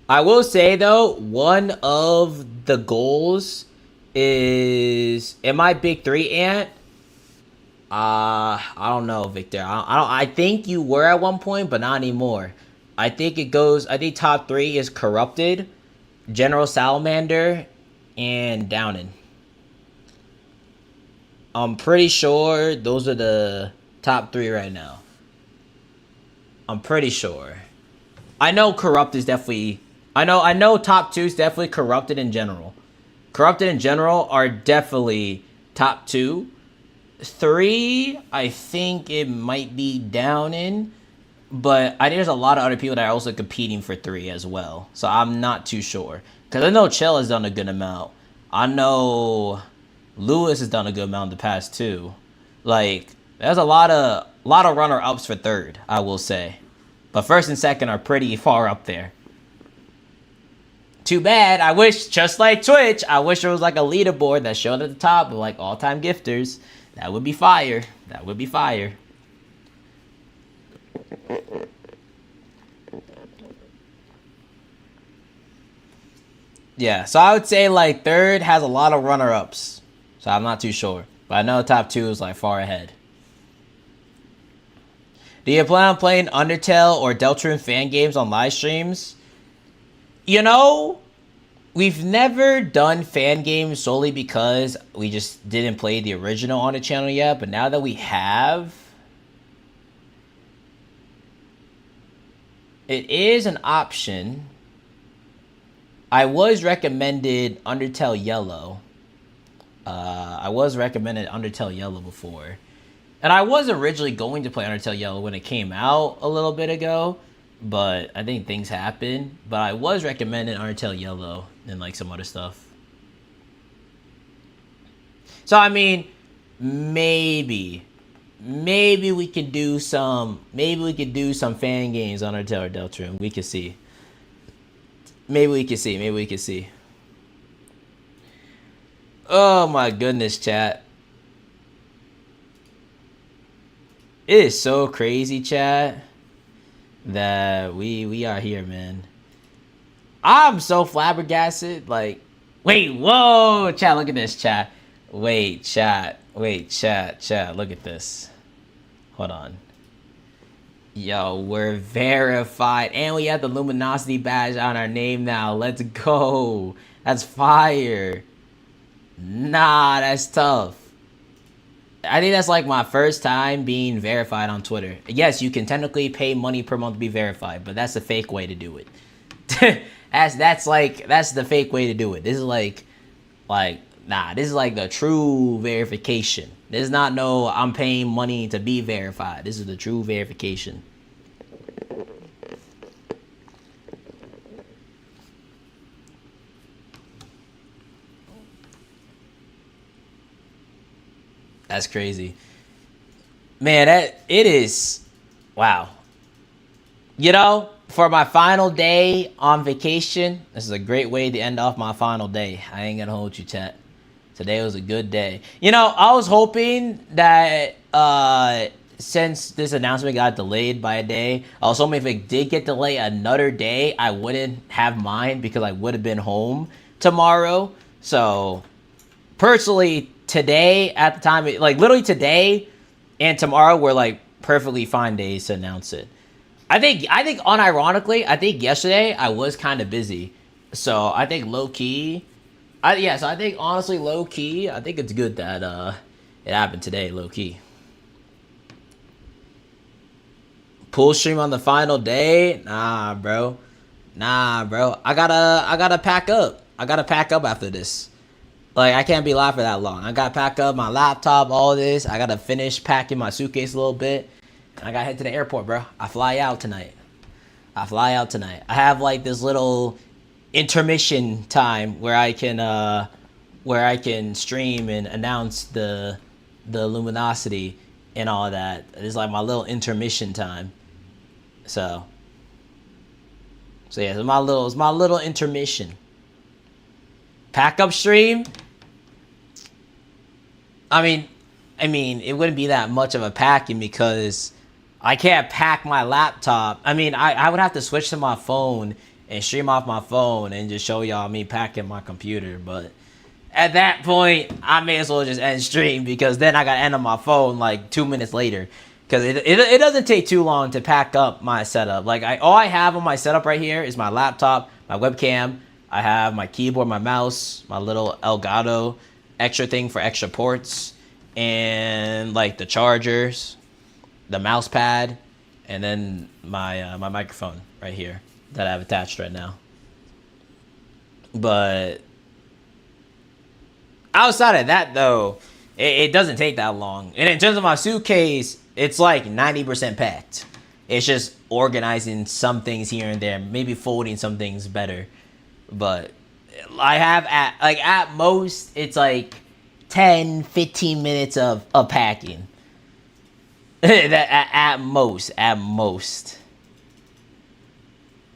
I will say though, one of the goals is in my big three, Ant. I don't know, Victor. I think you were at one point, but not anymore. I think it goes. I think top three is Corrupted, General Salamander, and Downin. I'm pretty sure those are the top three right now. I'm pretty sure. I know Corrupt is definitely. I know top two is definitely Corrupted in general. Corrupted in general are definitely top two. 3, I think it might be Downin, but I think there's a lot of other people that are also competing for 3 as well. So I'm not too sure. Because I know Chill has done a good amount. I know Lewis has done a good amount in the past too. Like, there's a lot of runner-ups for 3rd, I will say. But 1st and 2nd are pretty far up there. Too bad. I wish, just like Twitch, I wish there was like a leaderboard that showed at the top of like all-time gifters. That would be fire. That would be fire. Yeah, so I would say like 3rd has a lot of runner-ups. So I'm not too sure. But I know top 2 is like far ahead. Do you plan on playing Undertale or Deltarune fan games on live streams? You know, we've never done fan games solely because we just didn't play the original on the channel yet. But now that we have, it is an option. I was recommended Undertale Yellow. I was recommended Undertale Yellow before. And I was originally going to play Undertale Yellow when it came out a little bit ago. But I think things happened. But I was recommended Undertale Yellow and like some other stuff. So I mean, maybe we could do some fan games on Undertale or Deltarune. We could see. Maybe we could see. Oh my goodness, chat. It is so crazy, chat, that we are here, man. I'm so flabbergasted. Like, wait, whoa, chat, look at this, chat. Wait, chat, look at this. Hold on. Yo, we're verified, and we have the Luminosity badge on our name now. Let's go. That's fire. Nah, that's tough. I think that's like my first time being verified on Twitter. Yes, you can technically pay money per month to be verified, but that's the fake way to do it. that's the fake way to do it. This is like this is like the true verification. This is not no I'm paying money to be verified. This is the true verification. That's crazy. Man, it is, wow. You know, for my final day on vacation, this is a great way to end off my final day. I ain't gonna hold you, chat. Today was a good day. You know, I was hoping that since this announcement got delayed by a day, I was hoping if it did get delayed another day, I wouldn't have mine because I would have been home tomorrow. So, personally, today at the time, like literally today and tomorrow were like perfectly fine days to announce it. I think unironically, I think yesterday I was kind of busy. So I think low key, I think honestly low key, I think it's good that it happened today, low key. Pool stream on the final day? Nah, bro. I gotta pack up. I gotta pack up after this. Like, I can't be live for that long. I gotta pack up my laptop, all this. I gotta finish packing my suitcase a little bit. And I gotta head to the airport, bro. I fly out tonight. I have like this little intermission time where I can stream and announce the luminosity and all that. It's like my little intermission time. So yeah, it's my little intermission. Pack up stream. I mean, it wouldn't be that much of a packing because I can't pack my laptop. I mean, I would have to switch to my phone and stream off my phone and just show y'all me packing my computer. But at that point, I may as well just end stream because then I got to end on my phone like 2 minutes later. Because it doesn't take too long to pack up my setup. Like, all I have on my setup right here is my laptop, my webcam. I have my keyboard, my mouse, my little Elgato extra thing for extra ports, and like the chargers, the mouse pad, and then my my microphone right here that I have attached right now. But outside of that, though, it doesn't take that long. And in terms of my suitcase, it's like 90% packed. It's just organizing some things here and there, maybe folding some things better. But I have at most it's like 10-15 minutes of packing. That at most.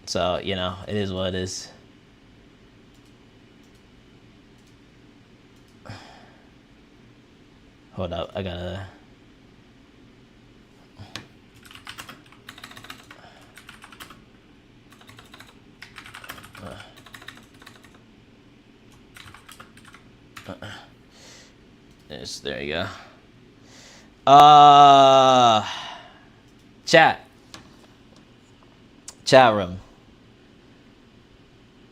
So, you know, it is what it is. Hold up, I gotta... Yes, there you go. Chat room.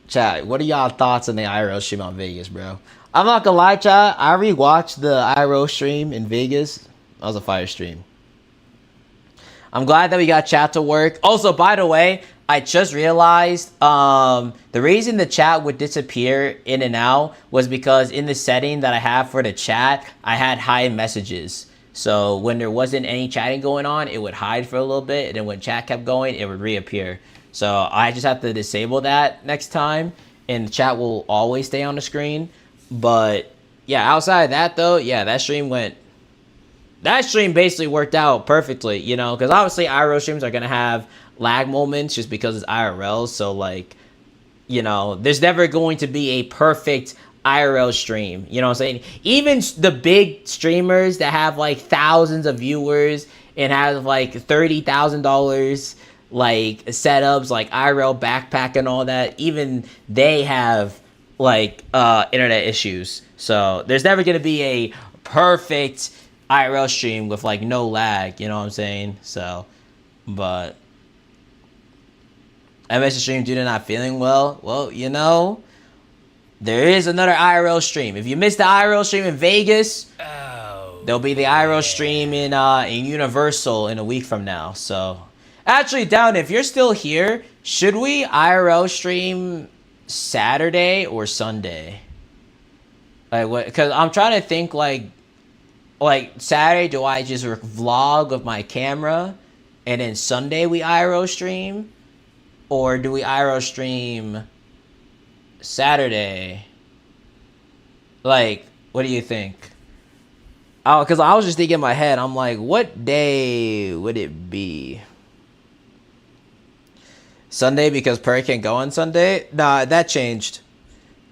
Chat, what are y'all thoughts on the IRL stream on Vegas, bro? I'm not gonna lie, chat. I rewatched the IRL stream in Vegas. That was a fire stream. I'm glad that we got chat to work. Also, by the way, I just realized the reason the chat would disappear in and out was because in the setting that I have for the chat, I had hide messages. So when there wasn't any chatting going on, it would hide for a little bit. And then when chat kept going, it would reappear. So I just have to disable that next time. And the chat will always stay on the screen. But yeah, outside of that though, yeah, that stream basically worked out perfectly, you know, because obviously IRL streams are going to have lag moments just because it's IRL. So like, you know, there's never going to be a perfect IRL stream, you know what I'm saying? Even the big streamers that have like thousands of viewers and have like $30,000 like setups, like IRL backpack and all that, even they have like internet issues. So there's never going to be a perfect IRL stream with like no lag, you know what I'm saying? So, but MS stream due to not feeling well. Well, you know, there is another IRL stream. If you missed the IRL stream in Vegas, there'll be the IRL stream in Universal in a week from now. So, actually, Down, if you're still here, should we IRL stream Saturday or Sunday? Like what? Because I'm trying to think like Saturday, do I just vlog with my camera, and then Sunday we IRL stream, or do we IRL stream Saturday? Like, what do you think? Oh, because I was just thinking in my head, I'm like, what day would it be? Sunday, because Perry can't go on Sunday? Nah, that changed.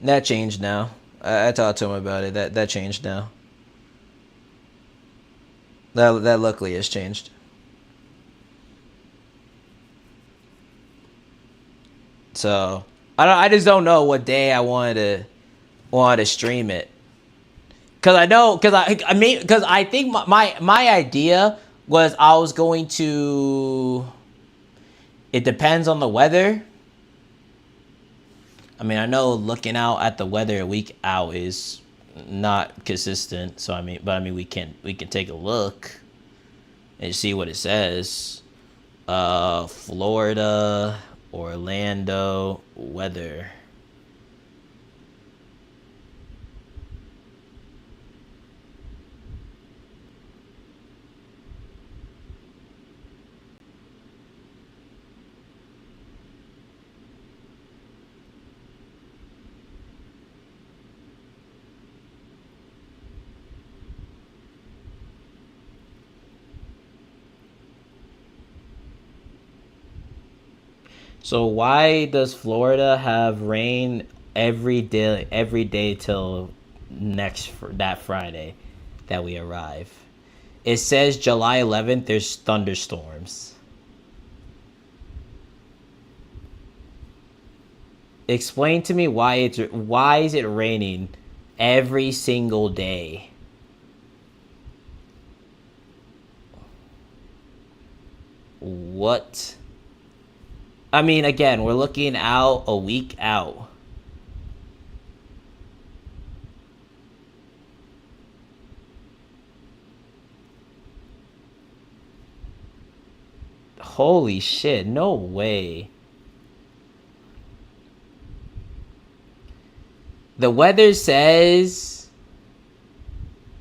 That changed now. I talked to him about it. That changed now. That luckily has changed. So I just don't know what day I wanted to stream it. Cause I think my idea was I was going to. It depends on the weather. I mean, I know looking out at the weather a week out is not consistent. So we can take a look and see what it says. Florida, Orlando, weather. So why does Florida have rain every day till that Friday that we arrive? It says July 11th there's thunderstorms. Explain to me why is it raining every single day? What? I mean, again, we're looking out a week out. Holy shit, no way. The weather says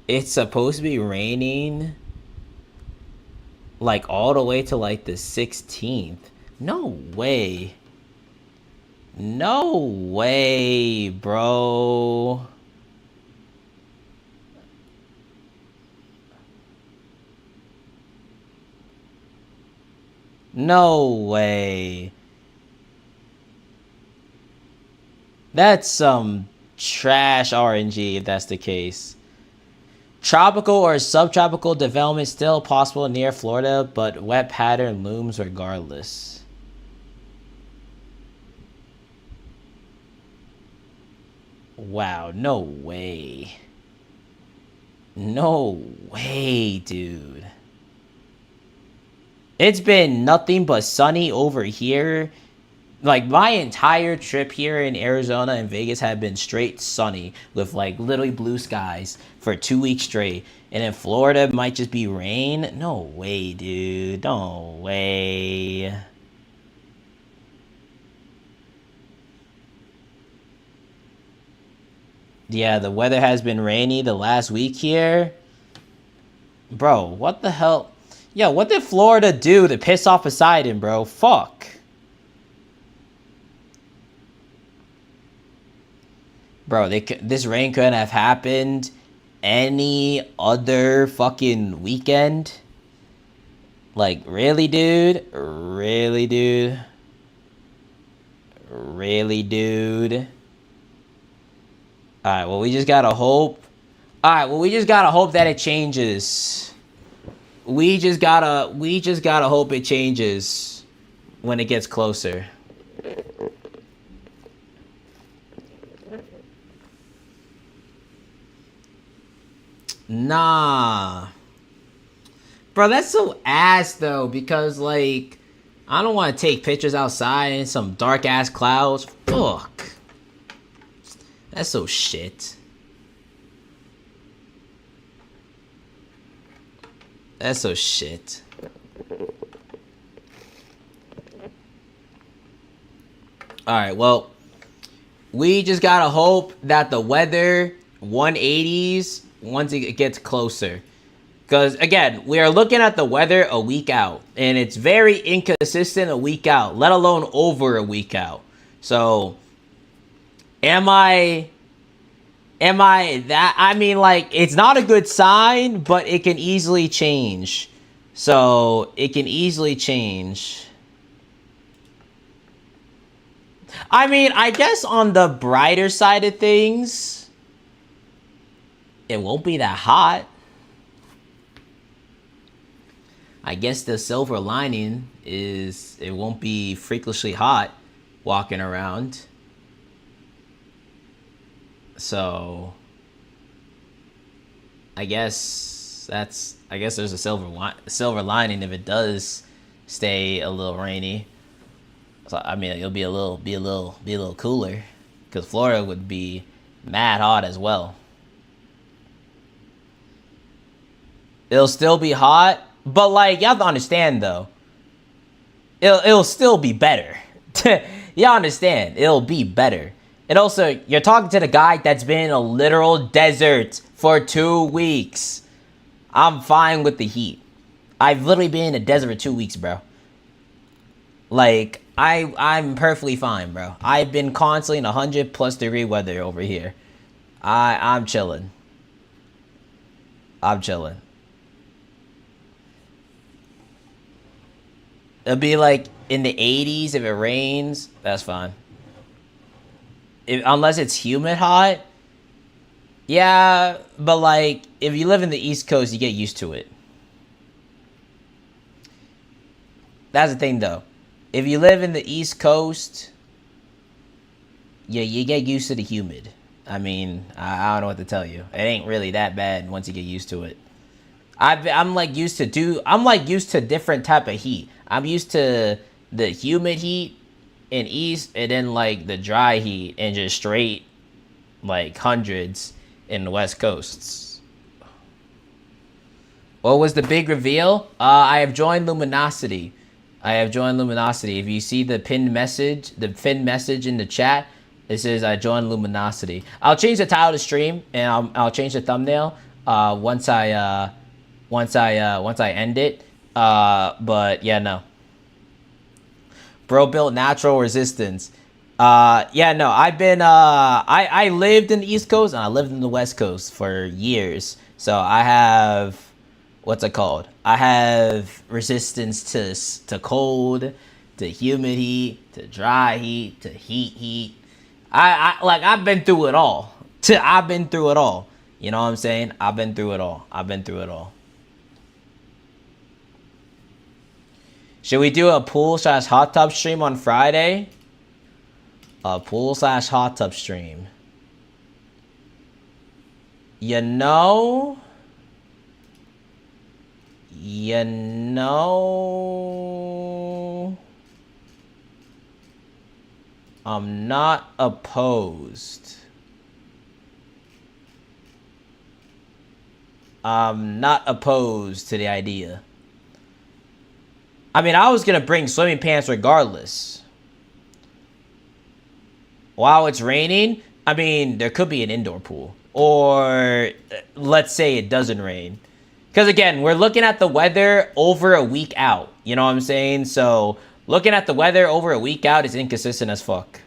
it's supposed to be raining like all the way to like the 16th. No way. No way, bro. No way. That's some trash RNG if that's the case. Tropical or subtropical development still possible near Florida, but wet pattern looms regardless. Wow, no way. No way, dude. It's been nothing but sunny over here. Like, my entire trip here in Arizona and Vegas had been straight sunny with, like, literally blue skies for 2 weeks straight. And in Florida, it might just be rain. No way, dude. No way. Yeah, the weather has been rainy the last week here. Bro, what the hell? Yo, what did Florida do to piss off Poseidon, bro? Fuck. Bro, this rain couldn't have happened any other fucking weekend. Like, really, dude? Really, dude? Really, dude? Alright, well, we just gotta hope. Alright, well, we just gotta hope that it changes. We just gotta hope it changes when it gets closer. Nah. Bro, that's so ass, though, because, like, I don't want to take pictures outside in some dark-ass clouds. Fuck. That's so shit. That's so shit. Alright, well, we just gotta hope that the weather 180s once it gets closer. Because, again, we are looking at the weather a week out. And it's very inconsistent a week out, let alone over a week out. So, am I that? I mean, like, it's not a good sign, but it can easily change. So, it can easily change. I mean, I guess on the brighter side of things, it won't be that hot. I guess the silver lining is it won't be freakishly hot walking around. So I guess there's a silver lining if it does stay a little rainy. So I mean, it'll be a little cooler because Florida would be mad hot as well. It'll still be hot, but like you have to understand though, it'll still be better. You understand? It'll be better. And also, you're talking to the guy that's been in a literal desert for 2 weeks. I'm fine with the heat. I've literally been in a desert for 2 weeks, bro. Like, I'm perfectly fine, bro. I've been constantly in 100+ degree weather over here. I'm chilling. I'm chilling. It'll be like in the 80s if it rains. That's fine. Unless it's humid hot. Yeah, but like if you live in the East Coast, you get used to it. That's the thing, though. If you live in the East Coast, yeah, you get used to the humid. I mean, I don't know what to tell you. It ain't really that bad once you get used to it. I'm like used to different type of heat. I'm used to the humid heat in East, and then like the dry heat and just straight like hundreds in the West Coasts. What was the big reveal? I have joined Luminosity. If you see the pinned message in the chat, it says I joined Luminosity. I'll change the title of the stream and I'll change the thumbnail once I end it. But yeah, no. Bro built natural resistance. Yeah, no. I've been I lived in the East Coast and I lived in the West Coast for years. So I have, what's it called? I have resistance to cold, to humid heat, to dry heat, to heat. I've been through it all. I've been through it all. You know what I'm saying? I've been through it all. Should we do a pool/hot tub stream on Friday? A pool/hot tub stream. You know, I'm not opposed. I'm not opposed to the idea. I mean, I was going to bring swimming pants regardless. While it's raining, I mean, there could be an indoor pool. Or let's say it doesn't rain. Because again, we're looking at the weather over a week out. You know what I'm saying? So looking at the weather over a week out is inconsistent as fuck.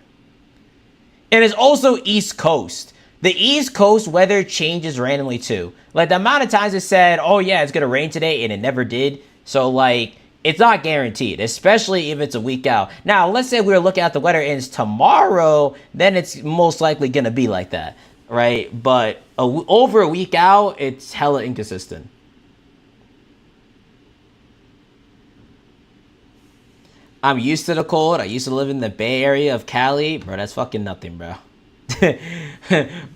And it's also East Coast. The East Coast weather changes randomly too. Like the amount of times it said, oh yeah, it's going to rain today, and it never did. So like, it's not guaranteed, especially if it's a week out. Now, let's say we were looking at the weather and it's tomorrow, then it's most likely going to be like that, right? But over a week out, it's hella inconsistent. I'm used to the cold. I used to live in the Bay Area of Cali. Bro, that's fucking nothing, bro.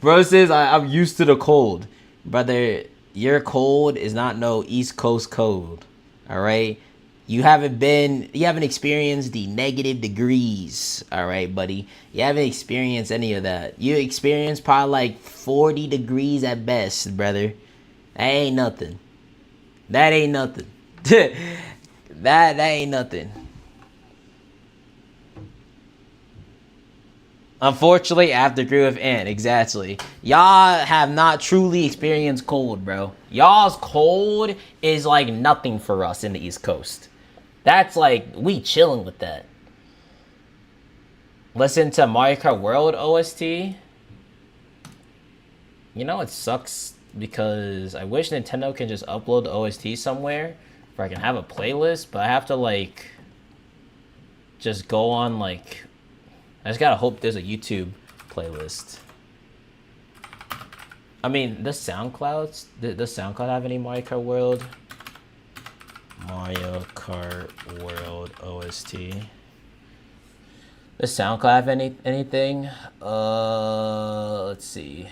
Bro says, I'm used to the cold. Brother, your cold is not no East Coast cold, all right? You haven't experienced the negative degrees, all right, buddy? You haven't experienced any of that. You experienced probably like 40 degrees at best, brother. That ain't nothing. That ain't nothing. That ain't nothing. Unfortunately, I have to agree with Ant. Exactly. Y'all have not truly experienced cold, bro. Y'all's cold is like nothing for us in the East Coast. That's like, we chilling with that. Listen to Mario Kart World OST. You know, it sucks because I wish Nintendo can just upload the OST somewhere where I can have a playlist, but I have to like just go on like, I just gotta hope there's a YouTube playlist. I mean, does SoundCloud have any Mario Kart World? Mario Kart World OST. Does SoundCloud have anything? Let's see.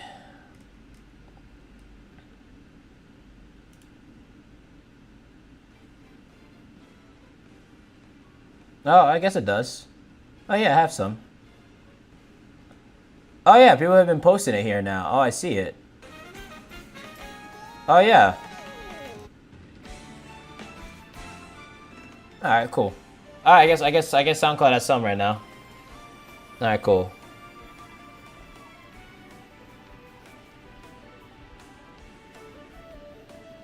Oh, I guess it does. Oh yeah, I have some. Oh yeah, people have been posting it here now. Oh, I see it. Oh yeah. Alright, cool. Alright, I guess SoundCloud has some right now. Alright, cool.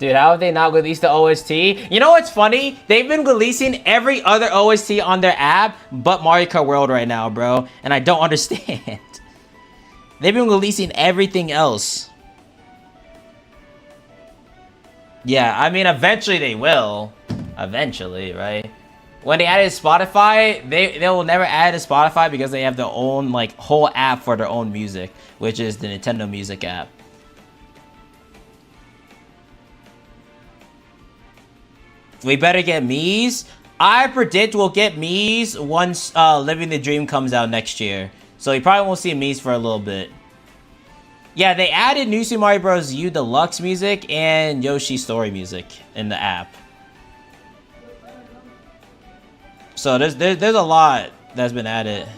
Dude, how have they not released the OST? You know what's funny? They've been releasing every other OST on their app but Mario Kart World right now, bro. And I don't understand. They've been releasing everything else. Yeah, I mean, eventually they will. Eventually, right? When they added Spotify, they will never add to Spotify because they have their own, like, whole app for their own music, which is the Nintendo Music app. We better get Mii's. I predict we'll get Mii's once Living the Dream comes out next year. So you probably won't see Mii's for a little bit. Yeah, they added New Super Mario Bros. U Deluxe music and Yoshi's Story music in the app. So there's a lot that's been added.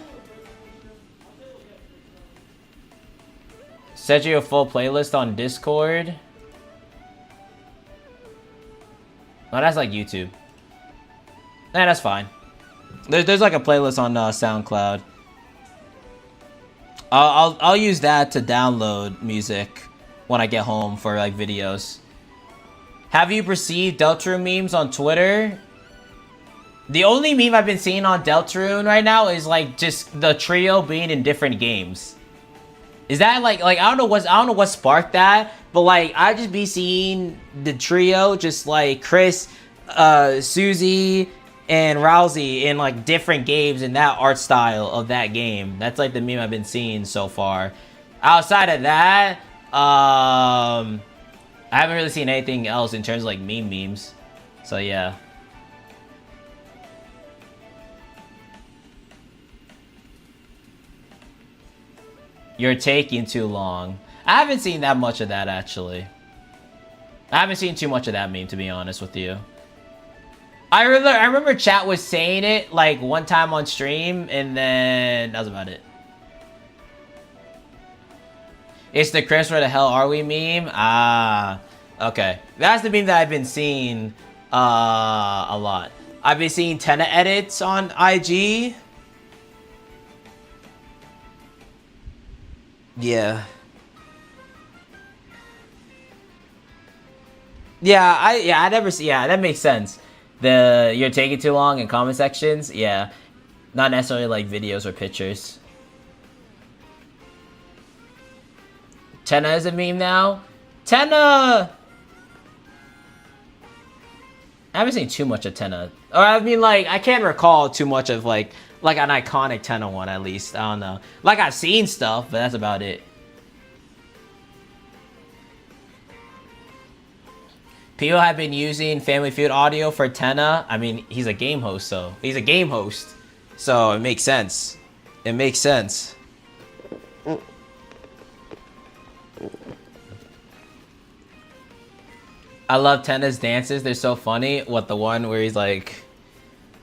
Set you a full playlist on Discord. Oh, that's like YouTube. Nah, that's fine. There's like a playlist on SoundCloud. I'll use that to download music when I get home for like videos. Have you perceived Deltarune memes on Twitter? The only meme I've been seeing on Deltarune right now is like just the trio being in different games. Is that like I don't know what sparked that, but like I just be seeing the trio just like Chris, Susie, and Rousey in like different games in that art style of that game. That's like the meme I've been seeing so far. Outside of that, I haven't really seen anything else in terms of like memes. So yeah. You're taking too long. I haven't seen that much of that, actually. I haven't seen too much of that meme, to be honest with you. I remember chat was saying it, like, one time on stream, and then that was about it. It's the Chris, where the hell are we meme? Ah, okay. That's the meme that I've been seeing a lot. I've been seeing Tenna edits on IG. Yeah. I never see. Yeah, that makes sense. You're taking too long in comment sections. Yeah, not necessarily like videos or pictures. Tenna is a meme now. Tenna. I haven't seen too much of Tenna. Or I mean, like I can't recall too much of like an iconic Tenna one at least. I don't know. Like I've seen stuff, but that's about it. People have been using Family Feud audio for Tenna. I mean, he's a game host, so he's a game host, so it makes sense. It makes sense. I love Tenna's dances. They're so funny. What, the one where he's like,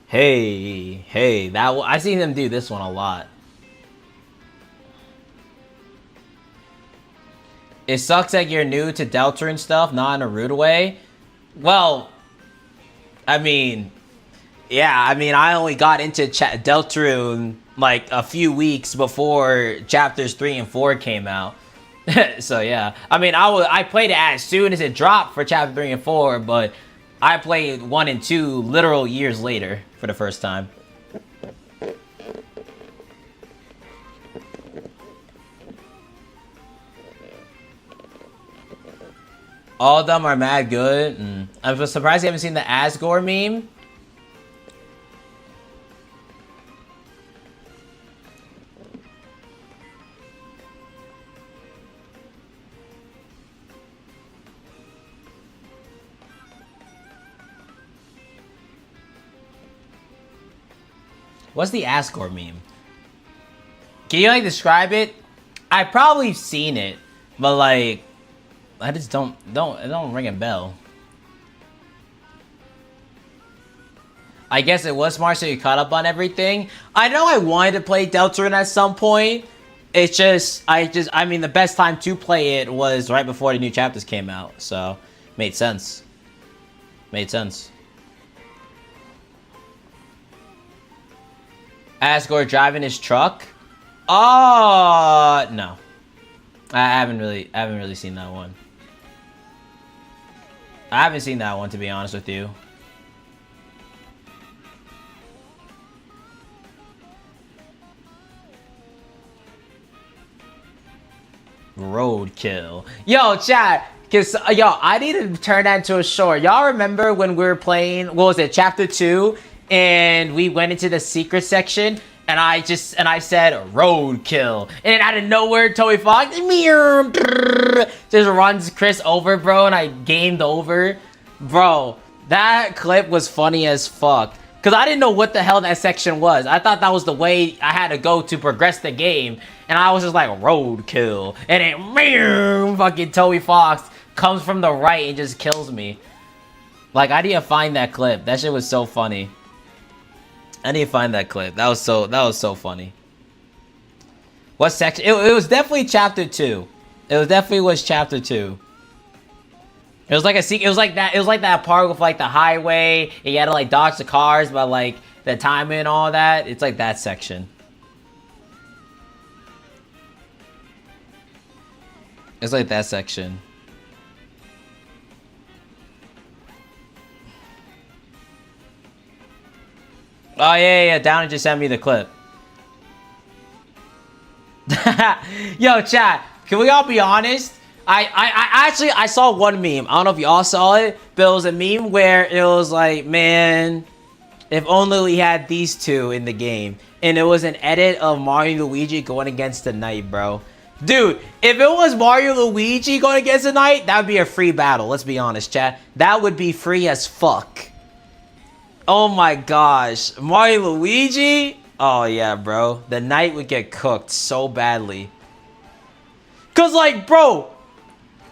hey, that I've seen him do this one a lot. It sucks that you're new to Deltarune stuff, not in a rude way. Well, I mean, yeah, I only got into Deltarune like a few weeks before chapters 3 and 4 came out. So yeah, I mean, I played it as soon as it dropped for chapter 3 and 4, but I played 1 and 2 literal years later for the first time. All of them are mad good. I'm surprised you haven't seen the Asgore meme. What's the Asgore meme? Can you like describe it? I've probably seen it, but like I just don't ring a bell. I guess it was smart so you caught up on everything. I know I wanted to play Deltarune at some point. It's just I mean the best time to play it was right before the new chapters came out, so made sense. Made sense. Asgore driving his truck? Oh no. I haven't really seen that one. I haven't seen that one, to be honest with you. Roadkill. Yo, chat. Cause I need to turn that into a short. Y'all remember when we were playing, what was it, chapter 2, and we went into the secret section, and I said roadkill, and out of nowhere, Toby Fox just runs Chris over, bro, and I gamed over, bro. That clip was funny as fuck. Cause I didn't know what the hell that section was. I thought that was the way I had to go to progress the game, and I was just like roadkill, and then fucking Toby Fox comes from the right and just kills me. Like, I need to find that clip. That shit was so funny. I need to find that clip. That was so funny. What section? It was definitely chapter 2. It definitely was chapter 2. It was like it was like that part with like the highway, and you had to like dodge the cars, but like the timing and all that. It's like that section. It's like that section. Oh yeah, Downey just sent me the clip. Yo, chat, can we all be honest? I saw one meme. I don't know if y'all saw it, but it was a meme where it was like, man, if only we had these two in the game. And it was an edit of Mario and Luigi going against the Knight, bro. Dude, if it was Mario and Luigi going against the Knight, that would be a free battle. Let's be honest, chat. That would be free as fuck. Oh my gosh. Mario and Luigi? Oh yeah, bro. The Knight would get cooked so badly. Cause like, bro,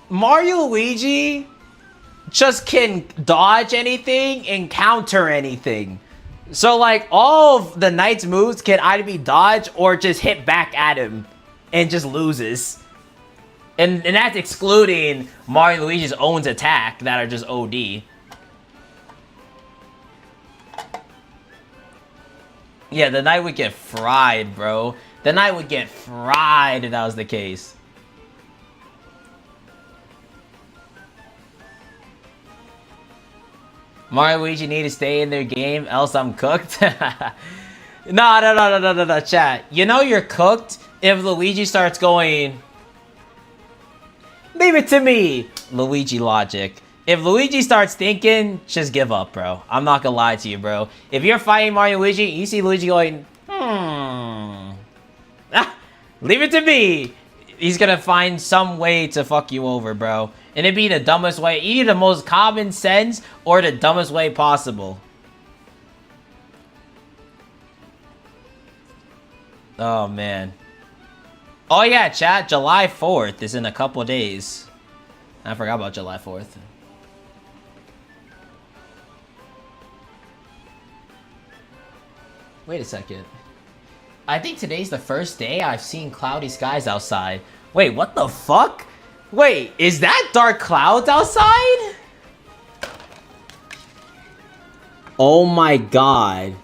Mario and Luigi just can dodge anything and counter anything. So like, all of the Knight's moves can either be dodged or just hit back at him and just loses. And that's excluding Mario and Luigi's own attack that are just OD. Yeah, the Knight would get fried, bro. The Knight would get fried if that was the case. Mario and Luigi need to stay in their game, else I'm cooked. No, chat. You know you're cooked if Luigi starts going, leave it to me, Luigi logic. If Luigi starts thinking, just give up, bro. I'm not gonna lie to you, bro. If you're fighting Mario and Luigi, you see Luigi going, leave it to me. He's gonna find some way to fuck you over, bro. And it'd be the dumbest way, either the most common sense or the dumbest way possible. Oh, man. Oh, yeah, chat. July 4th is in a couple days. I forgot about July 4th. Wait a second. I think today's the first day I've seen cloudy skies outside. Wait, what the fuck? Wait, is that dark clouds outside? Oh my god.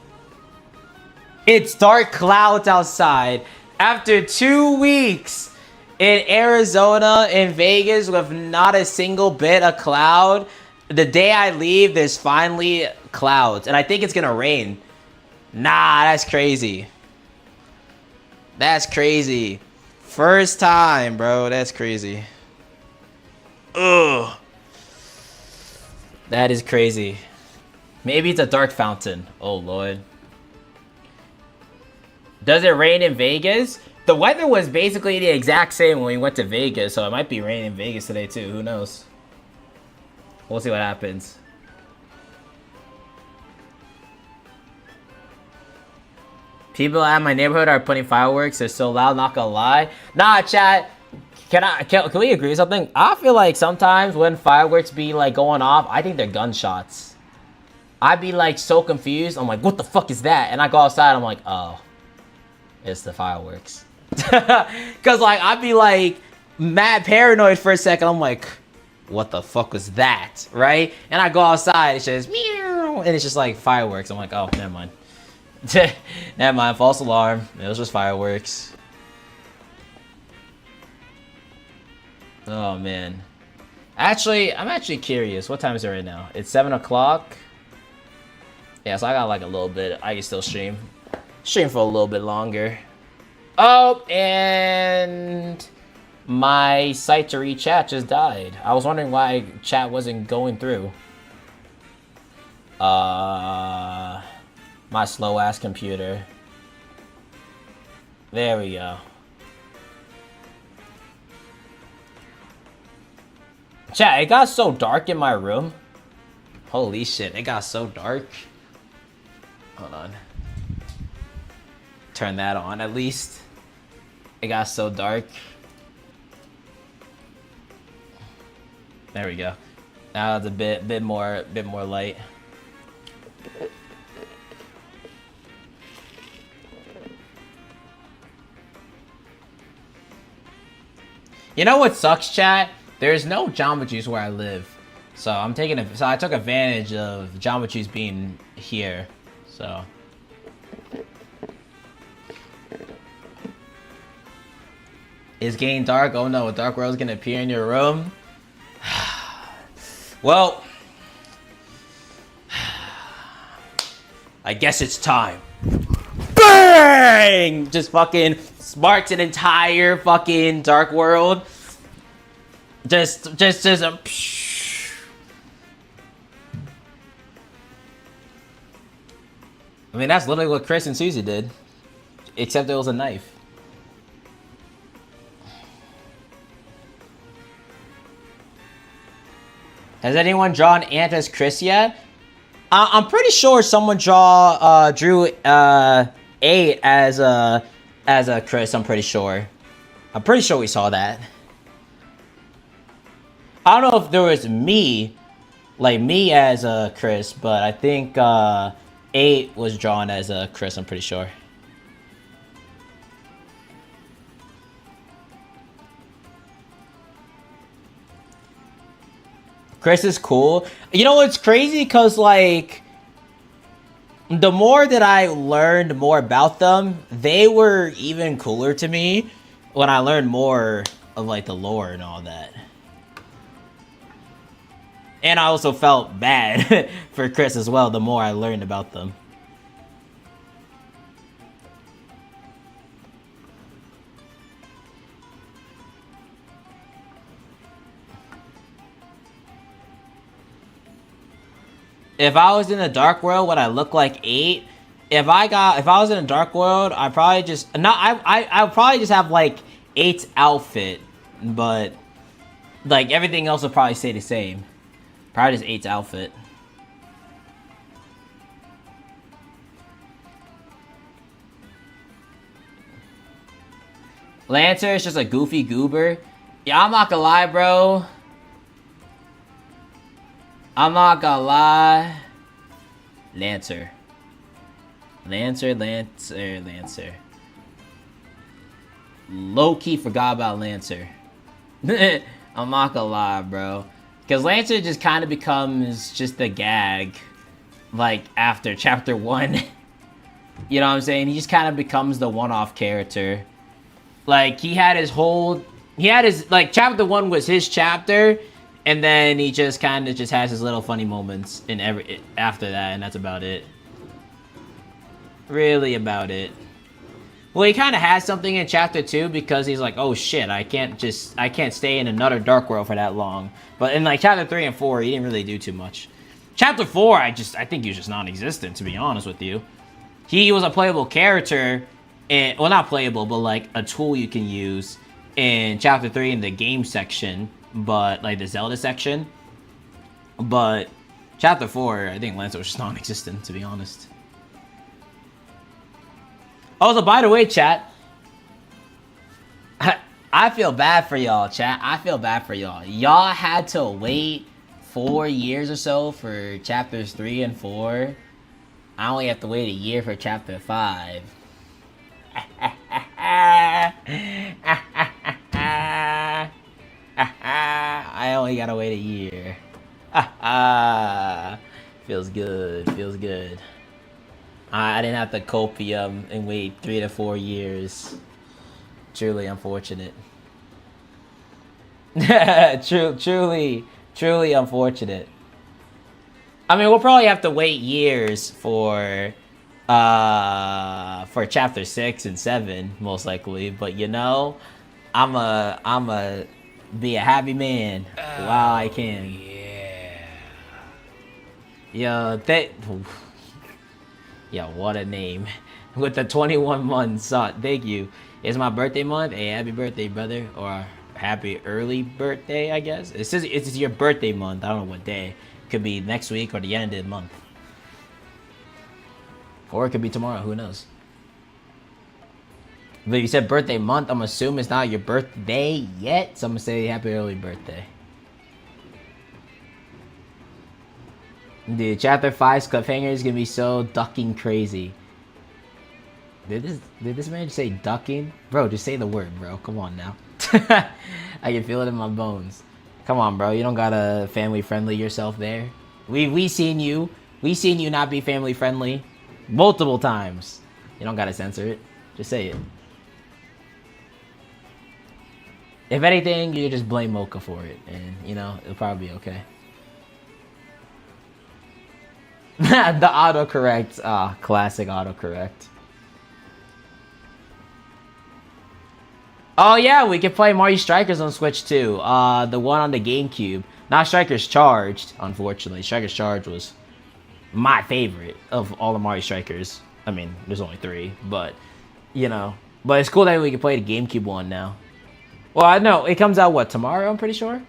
It's dark clouds outside. After 2 weeks in Arizona and Vegas with not a single bit of cloud, the day I leave, there's finally clouds. And I think it's gonna rain. Nah, that's crazy. That's crazy. First time, bro. That's crazy. Ugh. That is crazy. Maybe it's a dark fountain. Oh, Lord. Does it rain in Vegas? The weather was basically the exact same when we went to Vegas, so it might be raining in Vegas today, too. Who knows? We'll see what happens. People at my neighborhood are putting fireworks. They're so loud, not gonna lie. Nah, chat. Can we agree on something? I feel like sometimes when fireworks be like going off, I think they're gunshots. I'd be like so confused. I'm like, what the fuck is that? And I go outside. I'm like, oh, it's the fireworks. Cause like I'd be like mad paranoid for a second. I'm like, what the fuck was that? Right? And I go outside. It's just meow, and it's just like fireworks. I'm like, oh, never mind. Never mind, false alarm. It was just fireworks. Oh man. Actually, I'm actually curious. What time is it right now? It's 7 o'clock. Yeah, so I got like a little bit. I can still stream. Stream for a little bit longer. Oh, and my site to read chat just died. I was wondering why chat wasn't going through. My slow ass computer. There we go. Chat, it got so dark in my room. Holy shit, it got so dark. Hold on. Turn that on at least. It got so dark. There we go. Now it's a bit more light. You know what sucks, chat? There's no Jamba Juice where I live, so I took advantage of Jamba Juice being here. So it's getting dark. Oh no, a dark world's gonna appear in your room. Well, I guess it's time. Bang! Just fucking sparks an entire fucking dark world. Just a. I mean, that's literally what Chris and Susie did, except it was a knife. Has anyone drawn Ant as Chris yet? I'm pretty sure someone drew 8 as a Chris. I'm pretty sure. I'm pretty sure we saw that. I don't know if there was me as a Chris, but I think 8 was drawn as a Chris. I'm pretty sure. Chris is cool. You know what's crazy? Cause like, the more that I learned more about them, they were even cooler to me when I learned more of like the lore and all that. And I also felt bad for Chris as well, the more I learned about them. If I was in the dark world, would I look like 8? If I was in a dark world, I probably just I would probably just have like 8's outfit, but like everything else would probably stay the same. Probably just 8's outfit. Lancer is just a goofy goober. Yeah, I'm not gonna lie, bro. I'm not gonna lie. Lancer. Low-key forgot about Lancer. I'm not gonna lie, bro. Because Lancer just kind of becomes just a gag. Like, after chapter 1. You know what I'm saying? He just kind of becomes the one-off character. Like, like, chapter 1 was his chapter. And then he just kind of just has his little funny moments in after that, and that's about it. Really about it. Well, he kind of has something in chapter 2 because he's like, oh shit, I can't stay in another dark world for that long. But in like chapter 3 and 4, he didn't really do too much. Chapter 4, I think he was just non-existent, to be honest with you. He was a playable character, and well, not playable, but like a tool you can use in chapter 3 in the game section. But like the Zelda section. But chapter 4, I think Lancer was just non-existent, to be honest. Oh, so by the way, chat, I feel bad for y'all, chat. I feel bad for y'all. Y'all had to wait 4 years or so for chapters 3 and 4. I only have to wait a year for chapter 5. I only gotta wait a year. Feels good, feels good. I didn't have to copium and wait 3 to 4 years. Truly unfortunate. Truly unfortunate. I mean, we'll probably have to wait years for chapter 6 and 7 most likely, but you know, I'm a be a happy man while I can. Yeah. Yo, what a name. With the 21 months, thank you. It's my birthday month. Hey, happy birthday, brother. Or happy early birthday, I guess. It says it's your birthday month. I don't know what day. Could be next week or the end of the month. Or it could be tomorrow. Who knows? But you said birthday month. I'm assuming it's not your birthday yet. So I'm going to say happy early birthday. Dude, chapter 5's cliffhanger is gonna be so ducking crazy. Did this man just say ducking? Bro, just say the word, bro. Come on now. I can feel it in my bones. Come on, bro. You don't gotta family friendly yourself there. We seen you. We seen you not be family friendly multiple times. You don't gotta censor it. Just say it. If anything, you just blame Mocha for it, and you know it'll probably be okay. The autocorrect. Classic autocorrect. Oh yeah, we can play Mario Strikers on Switch too. The one on the GameCube. Not Strikers Charged, unfortunately. Strikers Charged was my favorite of all the Mario Strikers. I mean, there's only 3, but you know. But it's cool that we can play the GameCube one now. Well, I know it comes out what, tomorrow? I'm pretty sure.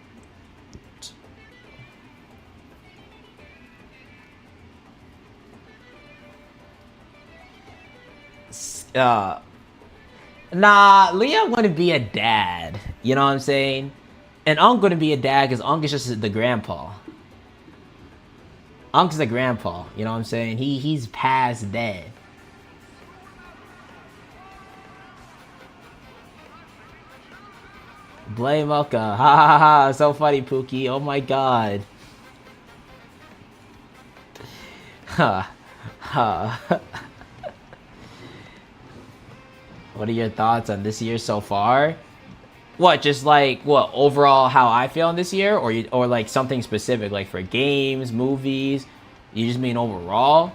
Nah, Leah wouldn't be a dad. You know what I'm saying? And Unc wouldn't be a dad because Unc is just the grandpa. Unc's the grandpa. You know what I'm saying? He's past dad. Blame Mocha. Ha ha ha. So funny, Pookie. Oh my god. Ha. Ha. What are your thoughts on this year so far? What, just like, what, overall how I feel in this year? Or like something specific, like for games, movies? You just mean overall?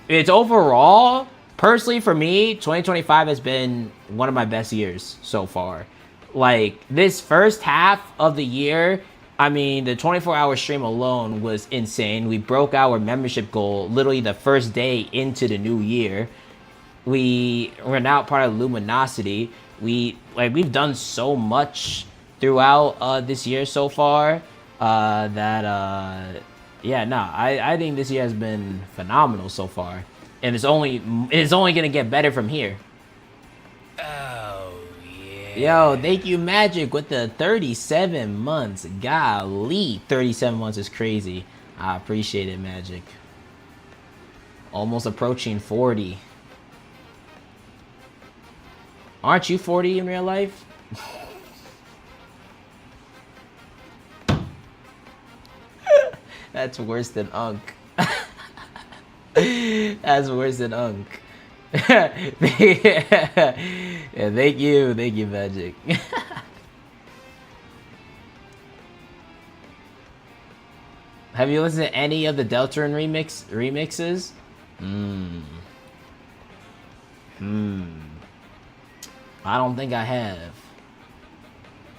It's overall, personally for me, 2025 has been one of my best years so far. Like, this first half of the year, I mean, the 24-hour stream alone was insane. We broke our membership goal literally the first day into the new year. We're now part of Luminosity. We've done so much throughout this year so far I think this year has been phenomenal so far, and it's only gonna get better from here. Oh yeah. Yo, thank you, Magic, with the 37 months. Golly, 37 months is crazy. I appreciate it, Magic. Almost approaching 40. Aren't you 40 in real life? That's worse than Unc. That's worse than Unc. Yeah, thank you, Magic. Have you listened to any of the Deltarune remixes? I don't think I have.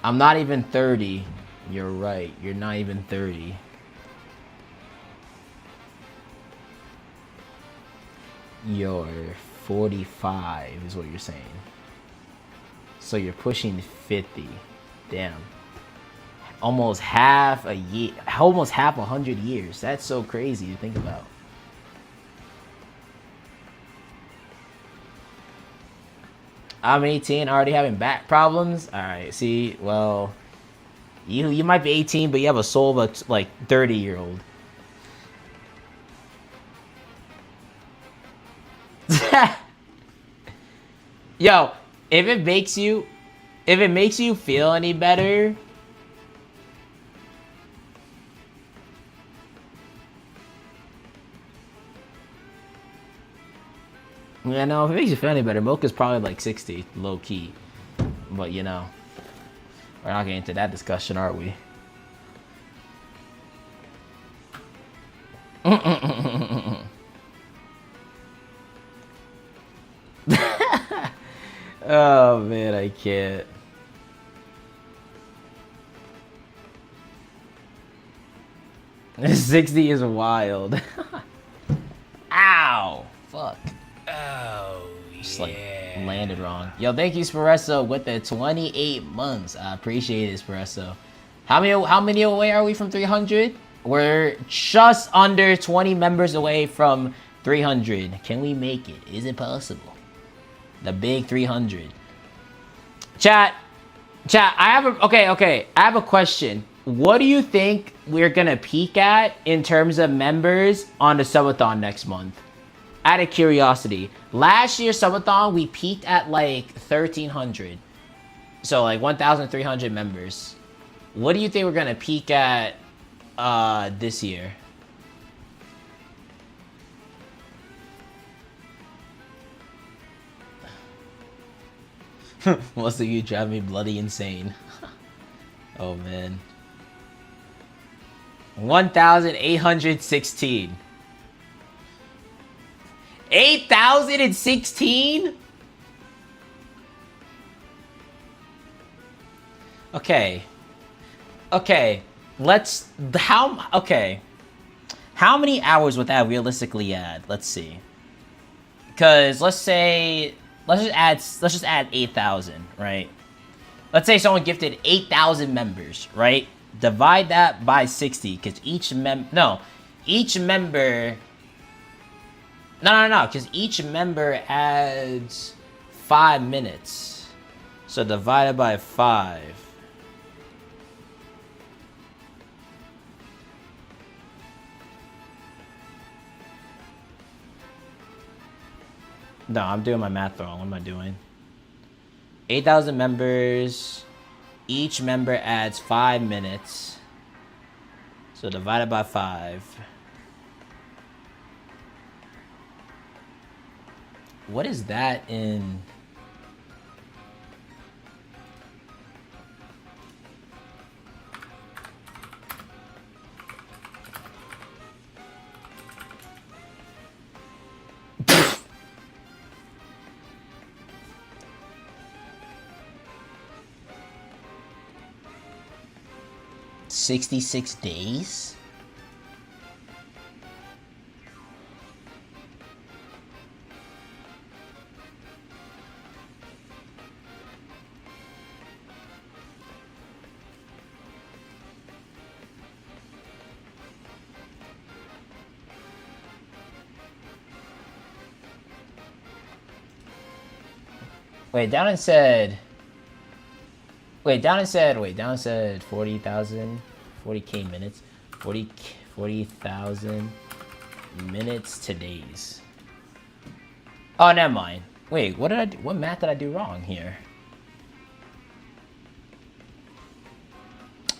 I'm not even 30. You're right. You're not even 30. You're 45 is what you're saying. So you're pushing 50. Damn. Almost half a year. Almost half 100 years. That's so crazy to think about. I'm 18, already having back problems. All right, see, well, you might be 18, but you have a soul of a like 30-year-old. Yo, if it makes you feel any better, Yeah, no, if it makes you feel any better, milk is probably like 60, low key. But you know, we're not getting into that discussion, are we? Oh man, I can't. This 60 is wild. Ow! Fuck. Oh, Just like landed wrong. Yo, thank you, Espresso, with the 28 months. I appreciate it, Espresso. How many away are we from 300? We're just under 20 members away from 300. Can we make it? Is it possible? The big 300. Chat, I have a okay. I have a question. What do you think we're gonna peak at in terms of members on the Subathon next month? Out of curiosity, last year's Subathon we peaked at like 1,300, so like 1,300 members. What do you think we're gonna peak at this year? Most of you drive me bloody insane. Oh man. 1,816. 8,016? Okay. Let's how many hours would that realistically add? Let's see. Cause let's just add 8,000, right? Let's say someone gifted 8,000 members, right? Divide that by 60, because each member because each member adds 5 minutes. So divided by 5. No, I'm doing my math wrong. What am I doing? 8,000 members. Each member adds 5 minutes. So divided by 5. What is that in... $66 days? Down it said 40,000, 40K minutes, 40,000 minutes to days. Oh, never mind. Wait, what math did I do wrong here?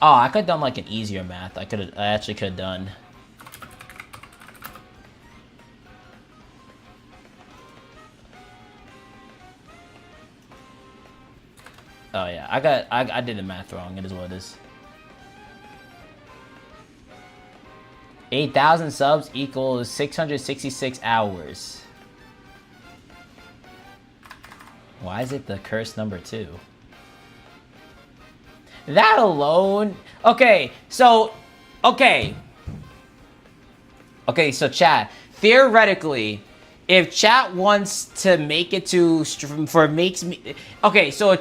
Oh, I could have done like an easier math. I actually could have done. Oh yeah, I did the math wrong. It is what it is. 8,000 subs equals 666 hours. Why is it the cursed number 2? That alone. Okay, so chat. Theoretically, if chat wants to make it to if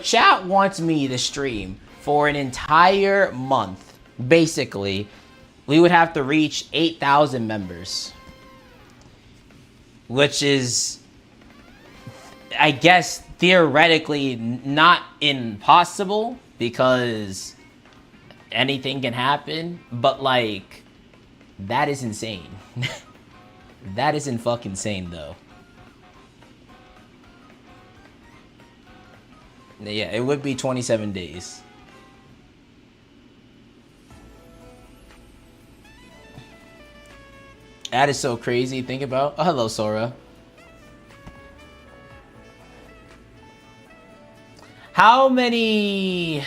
chat wants me to stream for an entire month, basically, we would have to reach 8,000 members, which is, I guess, theoretically not impossible because anything can happen, but like, that is insane. That isn't fucking insane, though. Yeah, it would be 27 days. That is so crazy. Think about. Oh, hello, Sora. How many...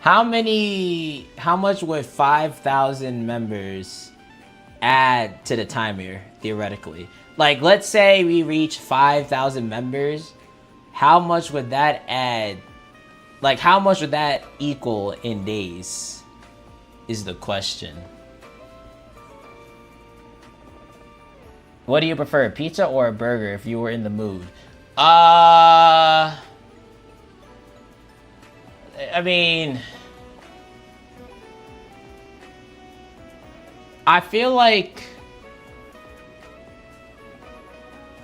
How much would 5,000 members add to the timer, theoretically? Like, let's say we reach 5,000 members. How much would that add? Like, how much would that equal in days? Is the question. What do you prefer, a pizza or a burger if you were in the mood? I mean, I feel like,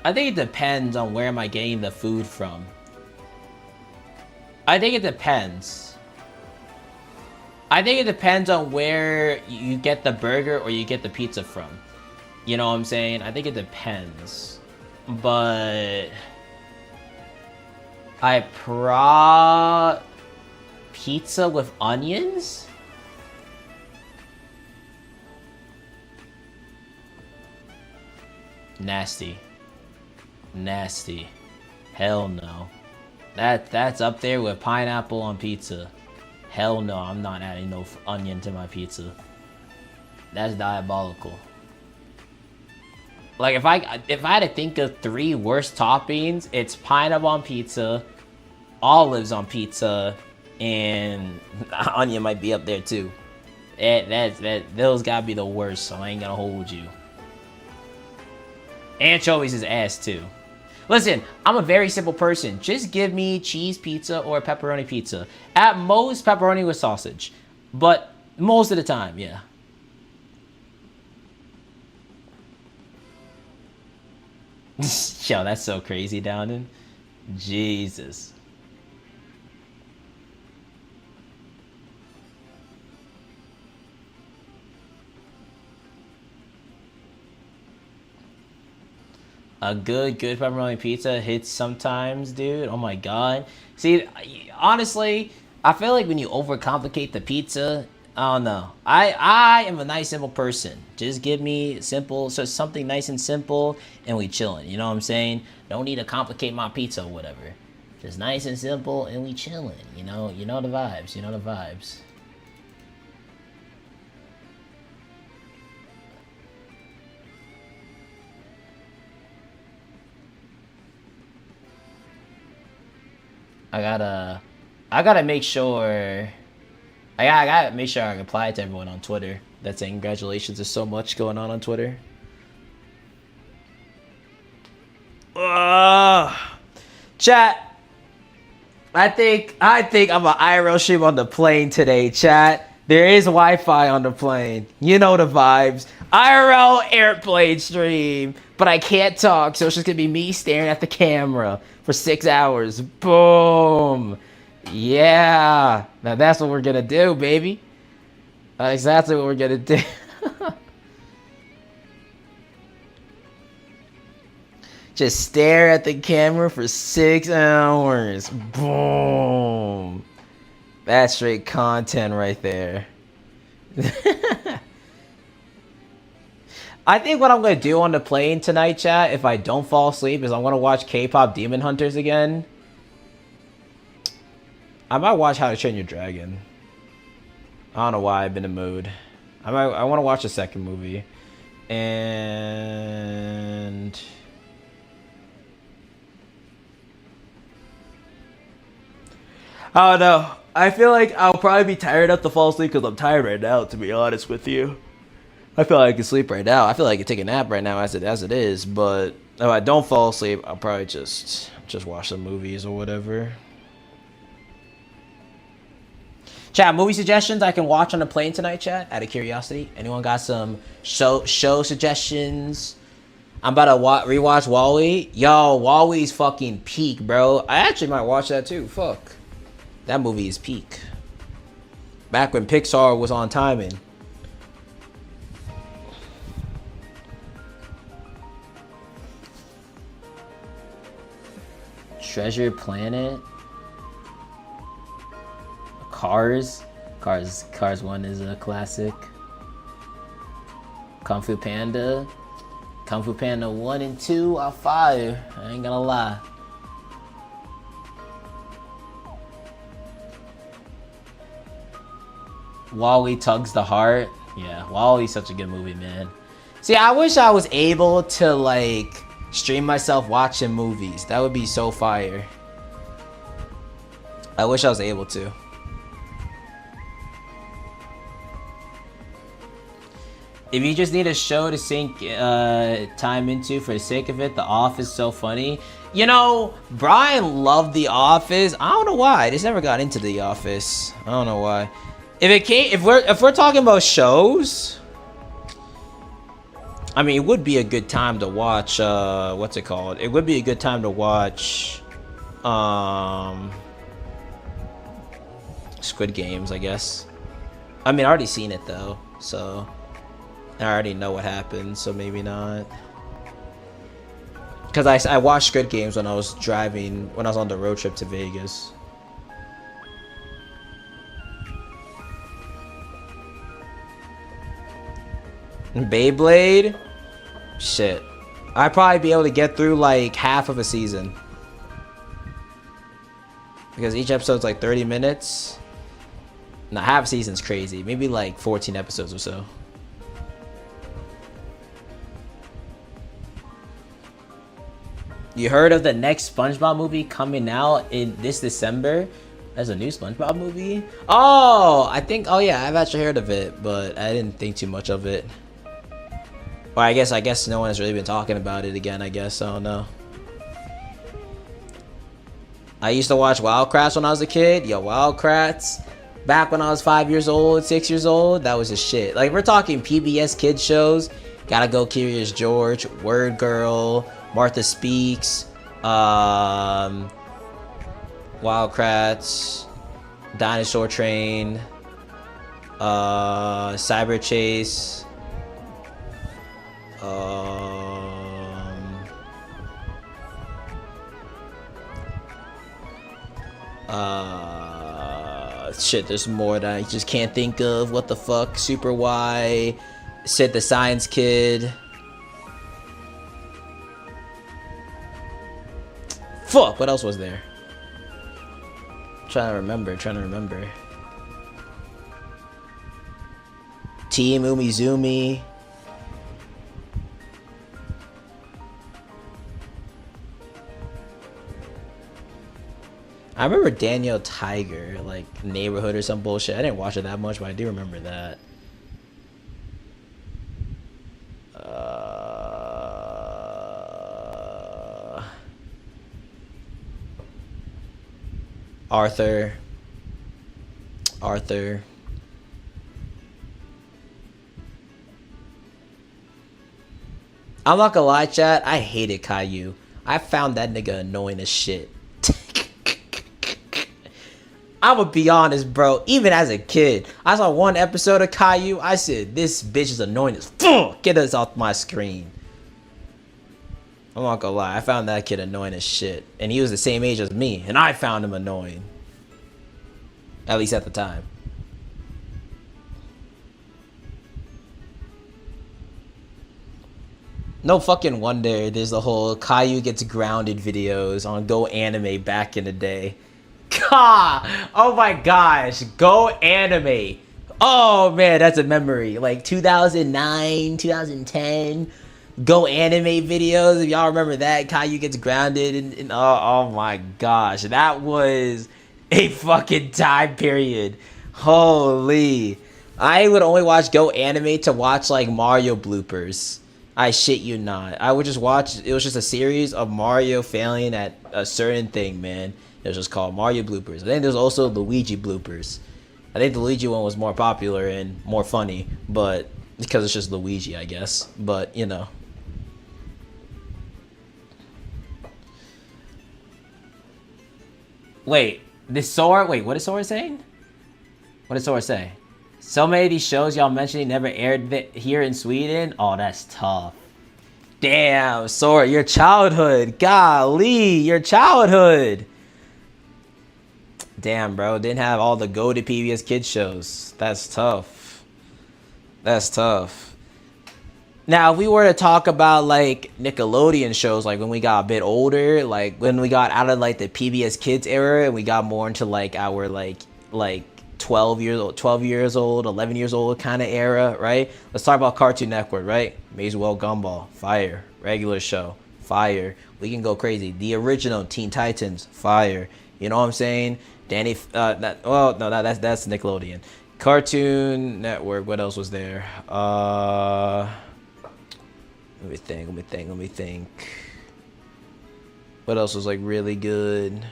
I think it depends on where am I getting the food from. I think it depends. I think it depends on where you get the burger or you get the pizza from. You know what I'm saying? I think it depends. But pizza with onions? Nasty. Nasty. Hell no. That's up there with pineapple on pizza. Hell no, I'm not adding no onion to my pizza. That's diabolical. Like, if I had to think of 3 worst toppings, it's pineapple on pizza, olives on pizza, and onion might be up there too. Those gotta be the worst, so I ain't gonna hold you. Anchovies is ass too. Listen, I'm a very simple person. Just give me cheese pizza or pepperoni pizza. At most, pepperoni with sausage. But most of the time, yeah. Yo, that's so crazy, Downin. Jesus. A good pepperoni pizza hits sometimes, dude. Oh my god. See, honestly, I feel like when you overcomplicate the pizza, I don't know. I am a nice, simple person. Just give me simple, so something nice and simple, and we chilling. You know what I'm saying? Don't need to complicate my pizza or whatever. Just nice and simple, and we chilling. You know the vibes. You know the vibes. I gotta make sure. I gotta make sure I reply to everyone on Twitter that's saying congratulations. There's so much going on Twitter. Chat. I think I'm an IRL stream on the plane today, chat. There is Wi-Fi on the plane. You know the vibes. IRL airplane stream. But I can't talk, so it's just gonna be me staring at the camera for 6 hours. Boom. Yeah. Now that's what we're gonna do, baby. That's exactly what we're gonna do. Just stare at the camera for 6 hours. Boom. That's straight content right there. I think what I'm going to do on the plane tonight, chat, if I don't fall asleep, is I'm going to watch K-pop Demon Hunters again. I might watch How to Train Your Dragon. I don't know why I've been in the mood. I want to watch the second movie. And I don't know. I feel like I'll probably be tired enough to fall asleep because I'm tired right now, to be honest with you. I feel like I can sleep right now. I feel like I can take a nap right now as it is, but if I don't fall asleep, I'll probably just watch some movies or whatever. Chat, movie suggestions I can watch on the plane tonight, chat, out of curiosity. Anyone got some show suggestions? I'm about to rewatch Wall-E. Yo, Wall-E's fucking peak, bro. I actually might watch that too. Fuck. That movie is peak. Back when Pixar was on timing. Treasure Planet? Cars. Cars 1 is a classic. Kung Fu Panda. Kung Fu Panda 1 and 2 are fire. I ain't gonna lie. Wall-E Tugs the Heart. Yeah, Wall-E's such a good movie, man. See, I wish I was able to, like, stream myself watching movies. That would be so fire. I wish I was able to. If you just need a show to sink time into for the sake of it, The Office is so funny. You know, Brian loved The Office. I don't know why. I just never got into The Office. I don't know why. If we're talking about shows, I mean, it would be a good time to watch. What's it called? It would be a good time to watch. Squid Games, I guess. I mean, I already seen it though, so. I already know what happened, so maybe not. Because I watched Squid Games when I was on the road trip to Vegas. Beyblade? Shit. I'd probably be able to get through like half of a season. Because each episode's like 30 minutes. Nah, half a season's crazy. Maybe like 14 episodes or so. You heard of the next SpongeBob movie coming out in this December? There's a new SpongeBob movie? Oh, oh yeah, I've actually heard of it, but I didn't think too much of it. Well, I guess no one has really been talking about it again, I guess, I don't know. I used to watch Wild Kratts when I was a kid. Yo, Wild Kratts. Back when I was 5 years old, 6 years old, that was just shit. Like, we're talking PBS kids shows. Gotta Go Curious George, Word Girl, Martha Speaks, Wild Kratts, Dinosaur Train, Cyber Chase, shit, there's more that I just can't think of. What the fuck? Super Y, Sid the Science Kid. Fuck, what else was there? Trying to remember. Team Umizoomi. I remember Daniel Tiger, like Neighborhood or some bullshit. I didn't watch it that much, but I do remember that. Arthur. I'm not gonna lie, chat. I hated Caillou. I found that nigga annoying as shit. I would be honest, bro. Even as a kid, I saw one episode of Caillou. I said, this bitch is annoying as fuck. Get us off my screen. I'm not gonna lie. I found that kid annoying as shit. And he was the same age as me. And I found him annoying. At least at the time. No fucking wonder there's the whole Caillou gets grounded videos on Go Anime back in the day. God, oh my gosh, Go Anime. Oh man, that's a memory. Like 2009, 2010, Go Anime videos. If y'all remember that, Caillou gets grounded, and oh my gosh, that was a fucking time period. Holy, I would only watch Go Anime to watch like Mario bloopers. I shit you not. I would just watch. It was just a series of Mario failing at a certain thing, man. It was just called Mario bloopers. I think there's also Luigi bloopers. I think the Luigi one was more popular and more funny, but because it's just Luigi, I guess. But you know. Wait, this Sora. Wait, what is Sora saying? What did Sora say? So many of these shows y'all mentioning never aired here in Sweden. Oh, that's tough. Damn, Sora, your childhood. Golly, your childhood. Damn, bro. Didn't have all the go-to PBS Kids shows. That's tough. That's tough. Now, if we were to talk about, like, Nickelodeon shows, like, when we got a bit older, like, when we got out of, like, the PBS Kids era and we got more into, like, our, like 12 years old, 11 years old kind of era, right? Let's talk about Cartoon Network, right? May as well Gumball, fire. Regular show, fire. We can go crazy. The original Teen Titans, fire. You know what I'm saying? That's Nickelodeon. Cartoon Network, what else was there? Let me think. What else was, like, really good?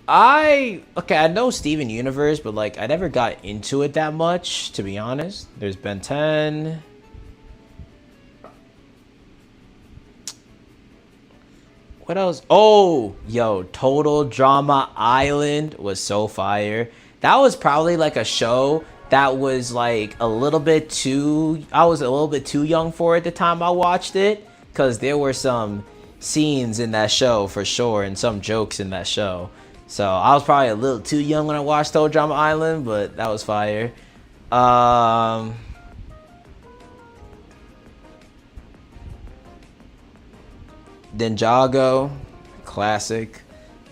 I know Steven Universe, but, like, I never got into it that much, to be honest. There's Ben 10. What else? Oh, yo, Total Drama Island was so fire. That was probably, like, a show that was, like, I was a little bit too young for it at the time I watched it, because there were some scenes in that show, for sure, and some jokes in that show. So I was probably a little too young when I watched Total Drama Island, but that was fire. Ninjago, classic.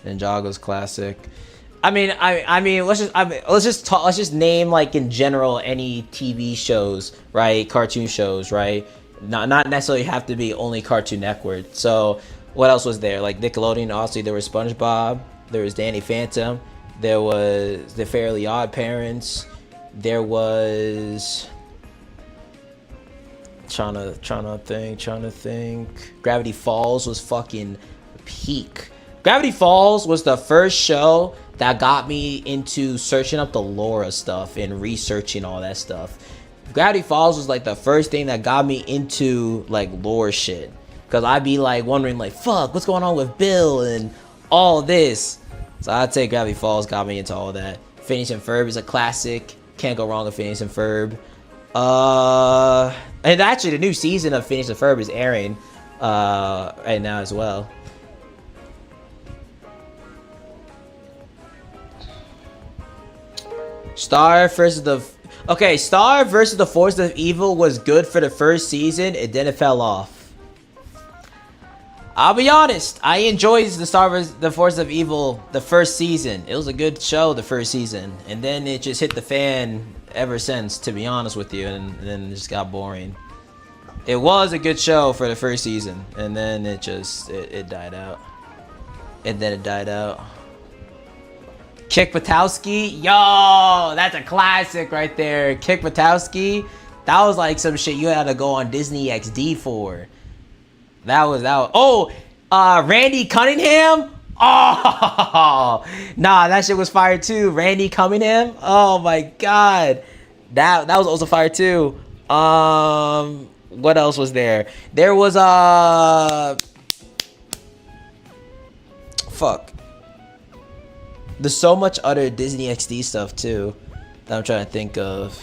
Ninjago's classic. Let's just name, like, in general, any TV shows, right? Cartoon shows, right? Not necessarily have to be only Cartoon Network. So what else was there? Like Nickelodeon, obviously there was SpongeBob, there was Danny Phantom, there was The Fairly Odd Parents, there was trying to think. Gravity Falls was fucking peak. Gravity Falls was the first show that got me into searching up the lore of stuff and researching all that stuff. Gravity Falls was, like, the first thing that got me into, like, lore shit. Because I'd be, like, wondering, like, fuck, what's going on with Bill and all this? So I'd say Gravity Falls got me into all that. Phineas and Ferb is a classic. Can't go wrong with Phineas and Ferb. And actually, the new season of Phineas and Ferb is airing right now as well. Star versus the Forces of Evil was good for the first season, and then it fell off. I'll be honest, I enjoyed the Forces of Evil the first season. It was a good show the first season, and then it just hit the fan ever since, to be honest with you, and then it just got boring. It was a good show for the first season, and then it died out. And then it died out. Kick Buttowski, yo, that's a classic right there. Kick Buttowski, that was like some shit you had to go on Disney XD for. That was. Oh, Randy Cunningham. Oh, nah, that shit was fire too. Randy Cunningham. Oh my god, that was also fire too. What else was there? There was fuck. There's so much other Disney XD stuff too that I'm trying to think of.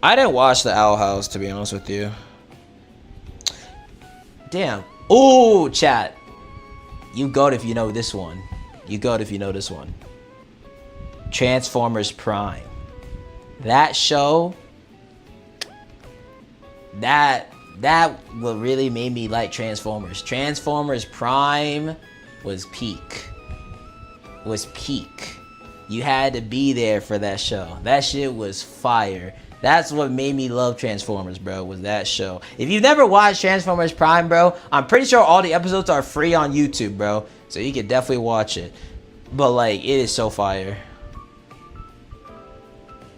I didn't watch the Owl House, to be honest with you. Damn. Ooh, chat. You goat if you know this one. Transformers Prime. That show. That what really made me like Transformers. Transformers Prime was peak. You had to be there for that show. That shit was fire. That's what made me love Transformers, bro, was that show. If you've never watched Transformers Prime, bro, I'm pretty sure all the episodes are free on YouTube, bro. So you can definitely watch it. But, like, it is so fire.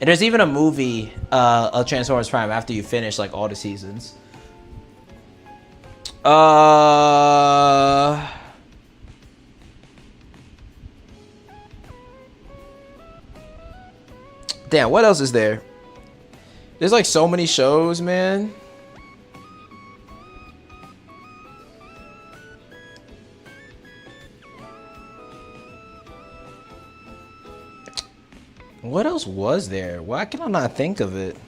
And there's even a movie of Transformers Prime after you finish, like, all the seasons. Damn, what else is there? There's like so many shows, man. What else was there? Why can I not think of it?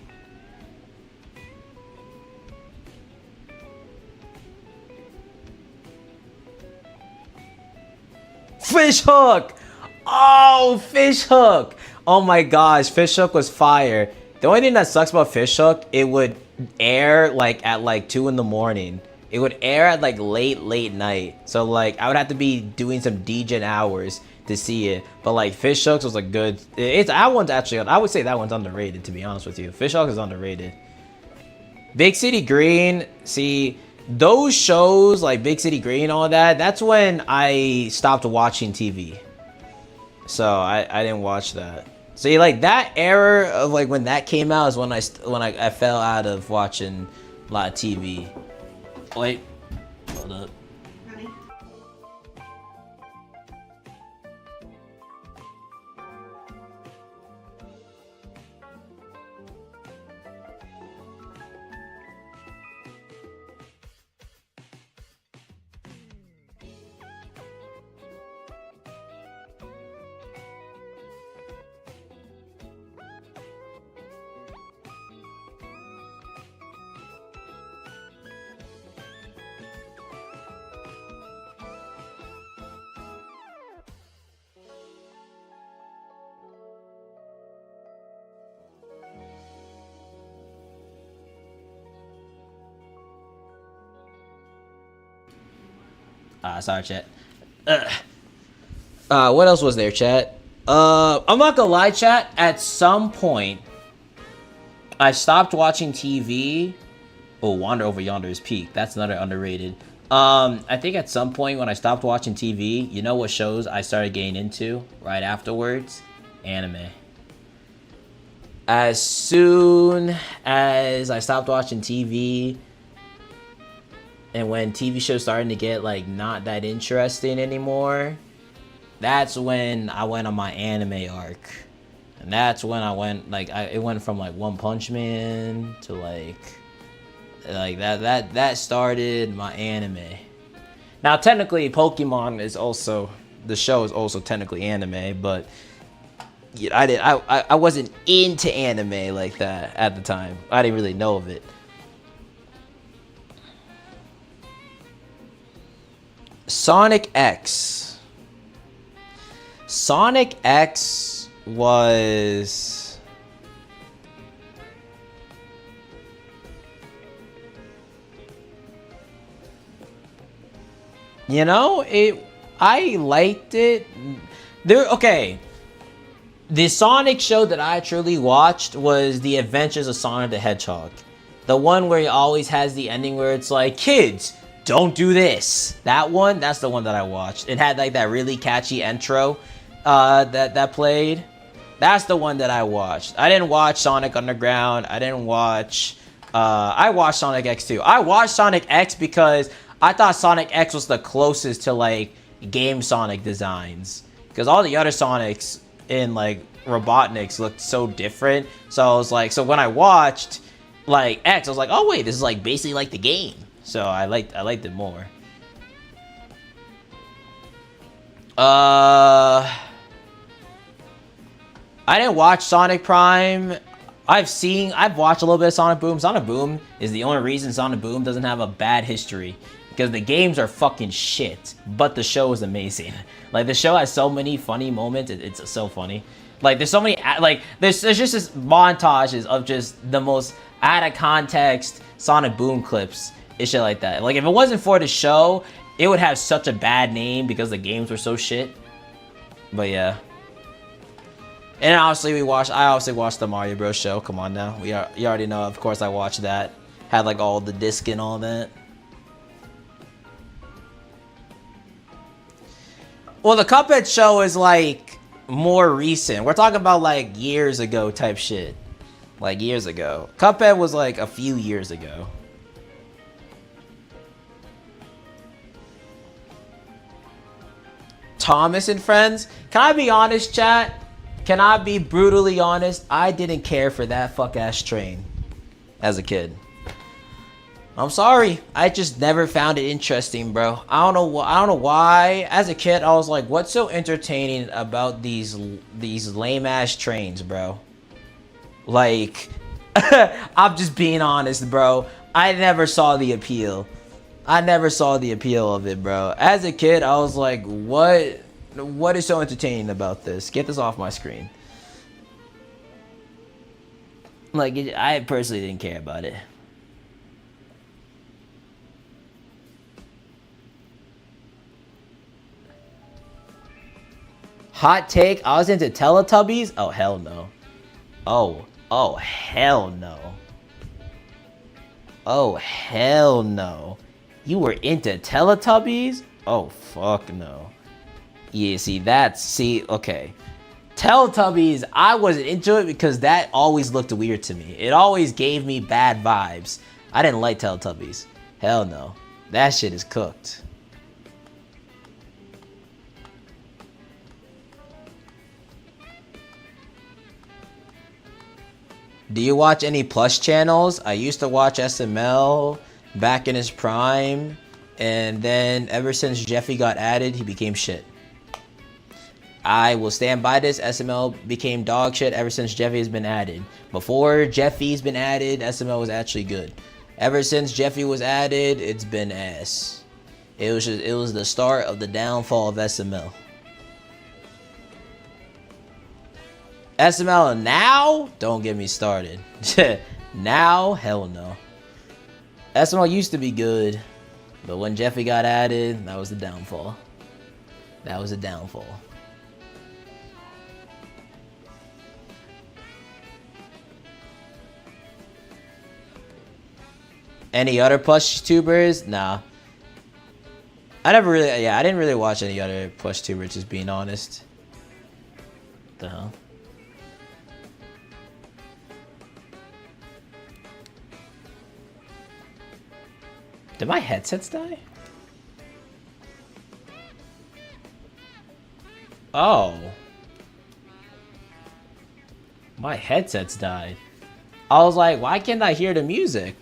Fish Hook! Oh, Fish Hook! Oh my gosh, Fish Hook was fire. The only thing that sucks about Fish Hook, it would air like at like 2 in the morning. It would air at like late night. So like I would have to be doing some DJing hours to see it. But like Fish Hooks was a good. That one's actually. I would say that one's underrated, to be honest with you. Fish Hook is underrated. Big City Green. See, those shows like Big City Green, all that. That's when I stopped watching TV. So I didn't watch that. See, like that era of like when that came out is when I fell out of watching a lot of TV. Wait, hold up. Sorry, chat. What else was there, chat? I'm not gonna lie, chat. At some point, I stopped watching TV. Oh, Wander Over Yonder is peak. That's another underrated. I think at some point when I stopped watching TV, you know what shows I started getting into right afterwards? Anime. As soon as I stopped watching TV, and when TV shows starting to get like not that interesting anymore, that's when I went on my anime arc. And that's when I went like it went from like One Punch Man to like that started my anime. Now technically Pokemon is also, the show is also technically anime, but yeah, I wasn't into anime like that at the time. I didn't really know of it. Sonic X. Sonic X was... You know, I liked it. Okay. The Sonic show that I truly watched was The Adventures of Sonic the Hedgehog. The one where he always has the ending where it's like, kids, don't do this. That one, that's the one that I watched. It had like that really catchy intro that played. That's the one that I watched. I didn't watch Sonic Underground. I didn't watch... I watched Sonic X too. I watched Sonic X because I thought Sonic X was the closest to like game Sonic designs. Because all the other Sonics in like Robotnik's looked so different. So I was like, so when I watched like X, I was like, oh wait, this is like basically like the game. So I liked it more. I didn't watch Sonic Prime. I've watched a little bit of Sonic Boom. Sonic Boom is the only reason Sonic Boom doesn't have a bad history. Because the games are fucking shit, but the show is amazing. Like, the show has so many funny moments. It's so funny. Like, there's so many, like, there's just this montages of just the most out of context Sonic Boom clips and shit like that. Like, if it wasn't for the show, it would have such a bad name because the games were so shit. But yeah. And obviously I obviously watched the Mario Bros. Show. Come on now. You already know, of course I watched that. Had like all the disc and all that. Well, the Cuphead show is like more recent. We're talking about like years ago type shit. Like years ago. Cuphead was like a few years ago. Thomas and Friends. Can I be honest, chat? Can I be brutally honest? I didn't care for that fuck ass train as a kid. I'm sorry. I just never found it interesting, bro. I don't know why. As a kid, I was like, what's so entertaining about these lame ass trains, bro? Like, I'm just being honest, bro. I never saw the appeal. I never saw the appeal of it, bro. As a kid, I was like, what What is so entertaining about this? Get this off my screen. Like, I personally didn't care about it. Hot take, I was into Teletubbies? Oh, hell no. Oh, hell no. Oh, hell no. You were into Teletubbies? Oh, fuck no. Yeah, see, okay. Teletubbies, I wasn't into it because that always looked weird to me. It always gave me bad vibes. I didn't like Teletubbies. Hell no. That shit is cooked. Do you watch any Plus channels? I used to watch SML back in his prime, and then ever since Jeffy got added, he became shit. I will stand by this. SML became dog shit ever since Jeffy has been added. Before Jeffy's been added, SML was actually good. Ever since Jeffy was added, it's been ass. It was the start of the downfall of SML. SML now? Don't get me started. Now? Hell no. SML used to be good, but when Jeffy got added, that was the downfall. That was a downfall. Any other plush tubers? Nah. I didn't really watch any other plush tubers, just being honest. What the hell? Did my headsets die? Oh. My headsets died. I was like, why can't I hear the music?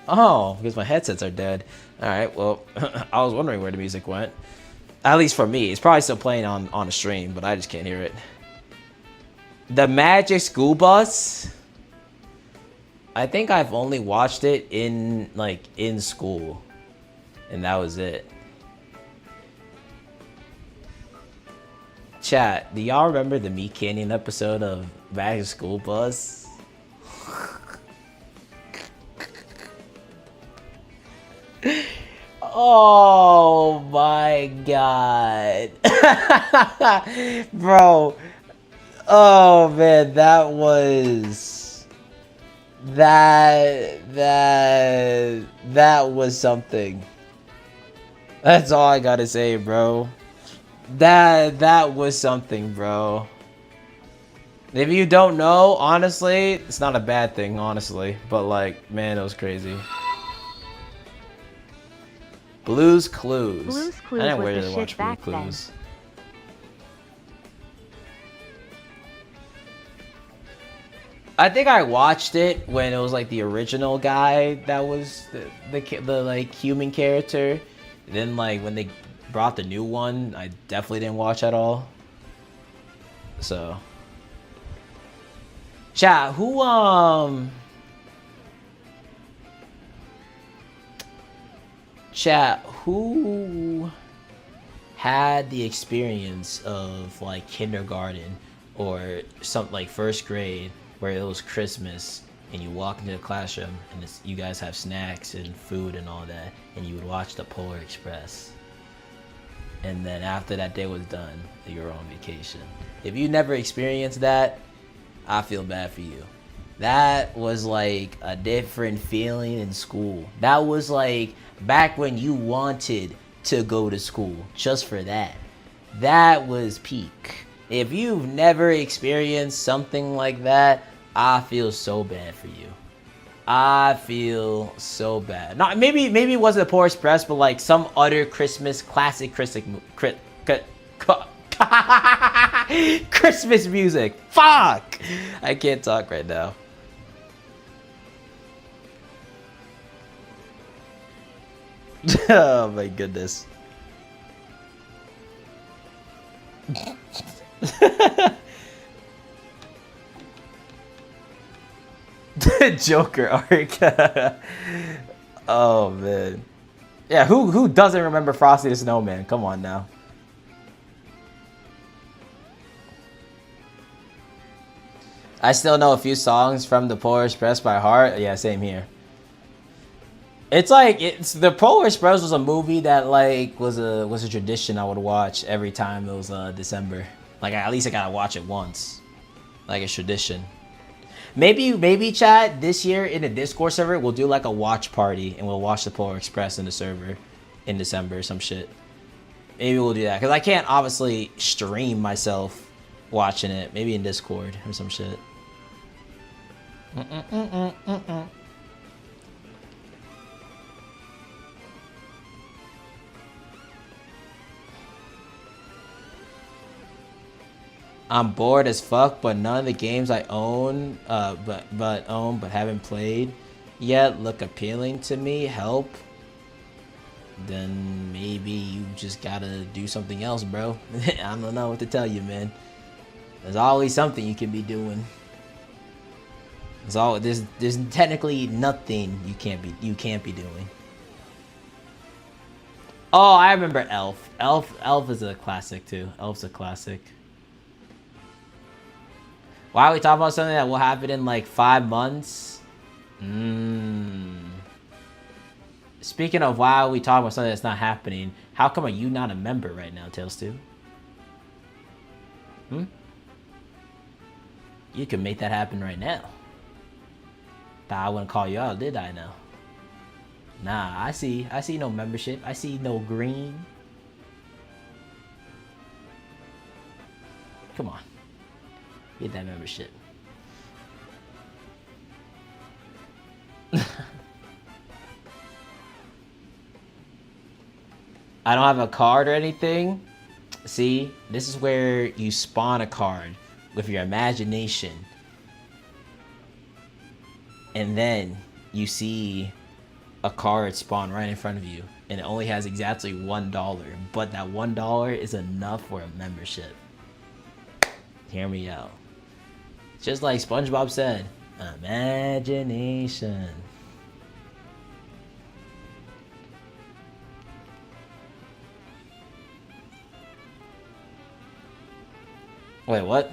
Oh, because my headsets are dead. Alright, well, I was wondering where the music went. At least for me. It's probably still playing on a stream, but I just can't hear it. The Magic School Bus? I think I've only watched it in school. And that was it. Chat, do y'all remember the Meat Canyon episode of Magic School Bus? Oh my god. Bro. Oh man, that was something. That's all I gotta say, bro. That was something, bro. If you don't know, honestly, it's not a bad thing, honestly. But like, man, it was crazy. Blue's Clues. Blue's Clues I didn't was really the watch shit Blue's back then. Clues. I think I watched it when it was like the original guy that was the like human character. Then like when they brought the new one, I definitely didn't watch at all. So, chat, who had the experience of like kindergarten or something like first grade where it was Christmas and you walk into the classroom and you guys have snacks and food and all that, and you would watch the Polar Express, and then after that day was done, you were on vacation? If you never experienced that, I feel bad for you. That was like a different feeling in school. That was like back when you wanted to go to school just for that. That was peak. If you've never experienced something like that, I feel so bad for you. I feel so bad. Not maybe it wasn't the Polar Express, but like some other Christmas classic Christmas music. Fuck! I can't talk right now. Oh my goodness. The Joker arc. Oh man. Yeah, who doesn't remember Frosty the Snowman? Come on now. I still know a few songs from the Polar Express by heart. Yeah, same here. It's like the Polar Express was a movie that like was a tradition I would watch every time it was December. Like at least I gotta watch it once, like a tradition. Maybe chat this year in the Discord server we'll do like a watch party and we'll watch the Polar Express in the server in December or some shit. Maybe we'll do that because I can't obviously stream myself watching it. Maybe in Discord or some shit. I'm bored as fuck, but none of the games I own, but haven't played yet look appealing to me. Help. Then maybe you just gotta do something else, bro. I don't know what to tell you, man. There's always something you can be doing. There's technically nothing you can't be doing. Oh, I remember Elf. Elf is a classic too. Elf's a classic. Why are we talking about something that will happen in like 5 months? Speaking of why are we talking about something that's not happening, how come are you not a member right now, Tails 2? You can make that happen right now. I wouldn't call you out, did I now? Nah, I see no membership. I see no green. Come on. Get that membership. I don't have a card or anything. See, this is where you spawn a card with your imagination. And then you see a card spawn right in front of you. And it only has exactly $1. But that $1 is enough for a membership. Hear me out. Just like SpongeBob said, imagination. Wait, what?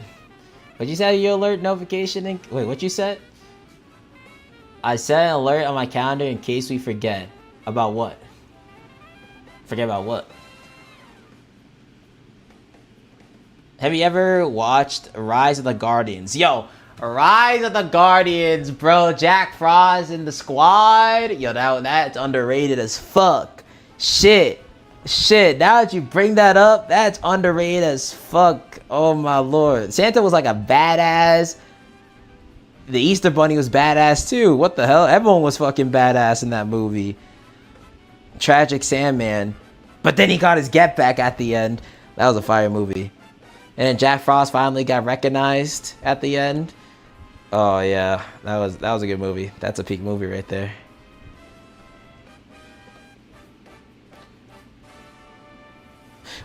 What'd you say your alert notification? Wait, what you said? I set an alert on my calendar in case we forget. About what? Forget about what? Have you ever watched Rise of the Guardians? Yo, Rise of the Guardians, bro. Jack Frost in the squad. Yo, that's underrated as fuck. Shit. Now that you bring that up, that's underrated as fuck. Oh my lord. Santa was like a badass. The Easter Bunny was badass too. What the hell? Everyone was fucking badass in that movie. Tragic Sandman. But then he got his get back at the end. That was a fire movie. And then Jack Frost finally got recognized at the end. Oh yeah, that was a good movie. That's a peak movie right there.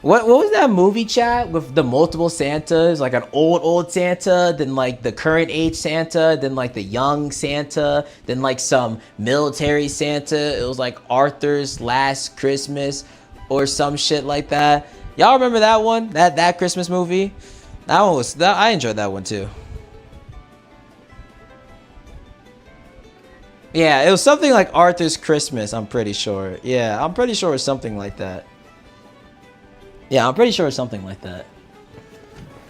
What was that movie, chat, with the multiple Santas? Like an old Santa, then like the current age Santa, then like the young Santa, then like some military Santa. It was like Arthur's Last Christmas or some shit like that. Y'all remember that one? That Christmas movie? That one was I enjoyed that one too. Yeah, it was something like Arthur's Christmas, I'm pretty sure. Yeah, I'm pretty sure it's something like that. Yeah, I'm pretty sure it's something like that.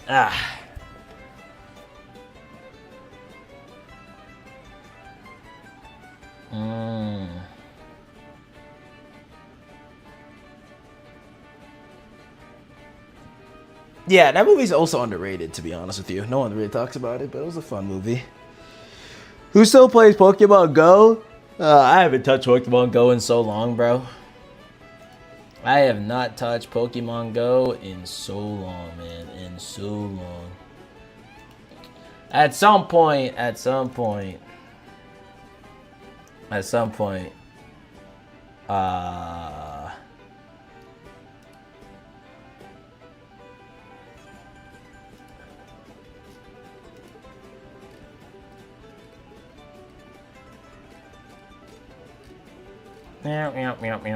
Ah. Yeah, that movie's also underrated, to be honest with you. No one really talks about it, but it was a fun movie. Who still plays Pokemon Go? I haven't touched Pokemon Go in so long, bro. I have not touched Pokemon Go in so long, man. In so long. At some point.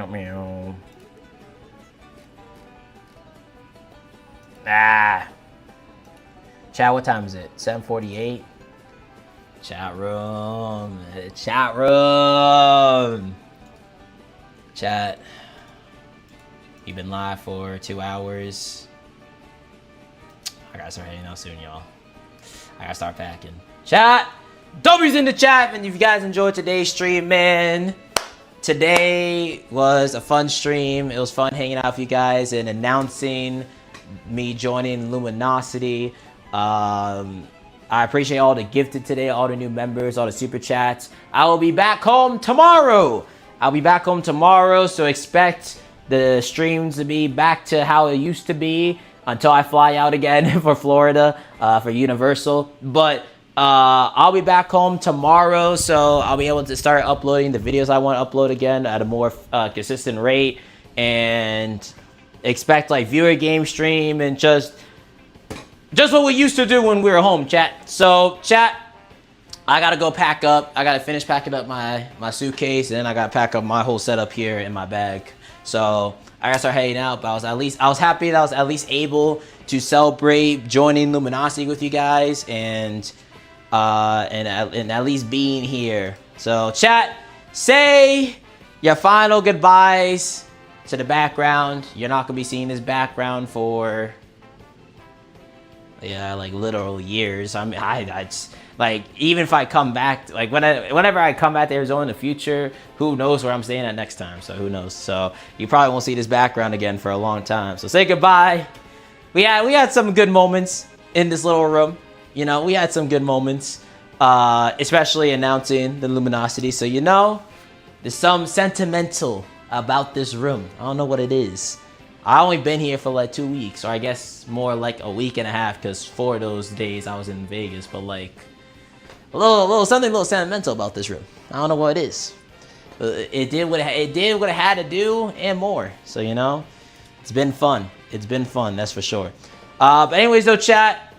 Meow. Ah. Chat, what time is it? 7:48? Chat room. Chat room. Chat. You've been live for 2 hours. I gotta start heading out soon, y'all. I gotta start packing. Chat. W's in the chat, and if you guys enjoyed today's stream, man. Today was a fun stream. It was fun hanging out with you guys and announcing me joining Luminosity. I appreciate all the gifted today, all the new members, all the super chats. I will be back home tomorrow. So expect the streams to be back to how it used to be until I fly out again for Florida for Universal. But I'll be back home tomorrow, so I'll be able to start uploading the videos I want to upload again at a more consistent rate, and expect like viewer game stream and just what we used to do when we were home, chat. So, chat, I gotta go pack up. I gotta finish packing up my suitcase, and then I gotta pack up my whole setup here in my bag. So, I gotta start heading out. But I was happy that I was at least able to celebrate joining Luminosity with you guys, and at least being here. So, chat, say your final goodbyes to the background. You're not gonna be seeing this background for, yeah, like literal years. I mean, I just, like, even if I come back, like whenever I come back to Arizona in the future, who knows where I'm staying at next time? So who knows? So you probably won't see this background again for a long time. So say goodbye. We had some good moments in this little room. You know, we had some good moments, especially announcing the Luminosity. So you know, there's some sentimental about this room. I don't know what it is. I only been here for like 2 weeks, or I guess more like a week and a half, because 4 of those days I was in Vegas. But like something a little sentimental about this room. I don't know what it is. It did what it had to do and more. So you know, it's been fun. It's been fun, that's for sure. But anyways, though, chat,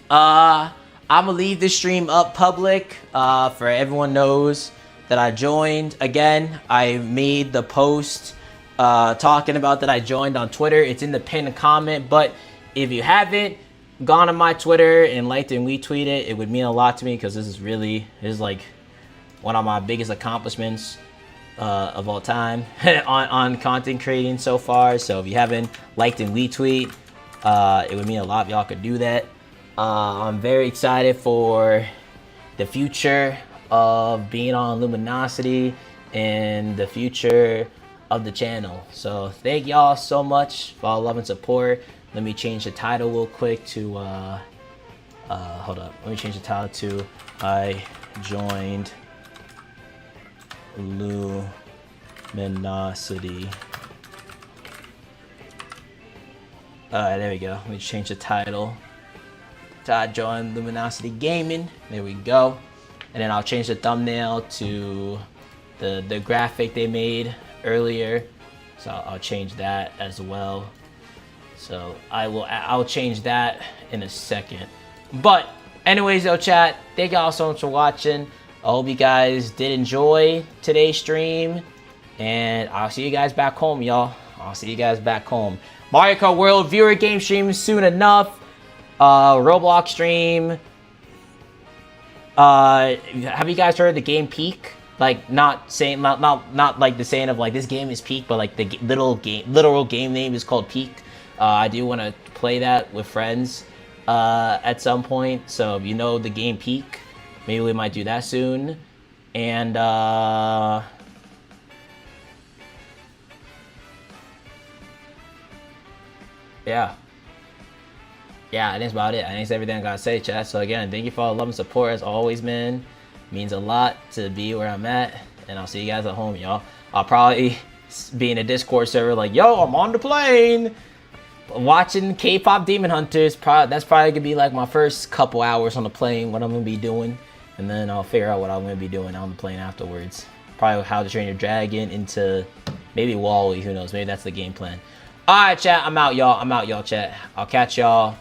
I'm gonna leave this stream up public. For everyone knows that I joined. Again, I made the post talking about that I joined on Twitter. It's in the pinned comment, but if you haven't gone on my Twitter and liked and retweeted it, it would mean a lot to me, because this is like one of my biggest accomplishments of all time on content creating so far. So if you haven't liked and retweet, it would mean a lot if y'all could do that. I'm very excited for the future of being on Luminosity and the future of the channel. So thank y'all so much for all love and support. Let me change the title real quick to hold up. Let me change the title to I joined Luminosity. Alright, there we go. Let me change the title to I joined Luminosity Gaming. There we go. And then I'll change the thumbnail to the graphic they made earlier, so I'll change that as well. So I'll change that in a second. But anyways, though, chat, thank y'all so much for watching. I hope you guys did enjoy today's stream, and I'll see you guys back home, y'all. I'll see you guys back home. Mario Kart World viewer game stream soon enough. Roblox stream. Have you guys heard of the game Peak? Like, not like the saying of like this game is Peak, but like the literal game name is called Peak. I do want to play that with friends at some point. So if you know the game Peak, maybe we might do that soon. And yeah, I think that's about it. I think that's everything I gotta say, chat. So again, thank you for all the love and support as always, man. Means a lot to be where I'm at, and I'll see you guys at home, y'all. I'll probably be in a Discord server like, yo, I'm on the plane watching K-pop Demon Hunters. That's probably gonna be like my first couple hours on the plane, what I'm gonna be doing, and then I'll figure out what I'm gonna be doing on the plane afterwards. Probably How to Train Your Dragon into maybe Wall-E, who knows, maybe that's the game plan. Alright, chat, I'm out, y'all, chat. I'll catch y'all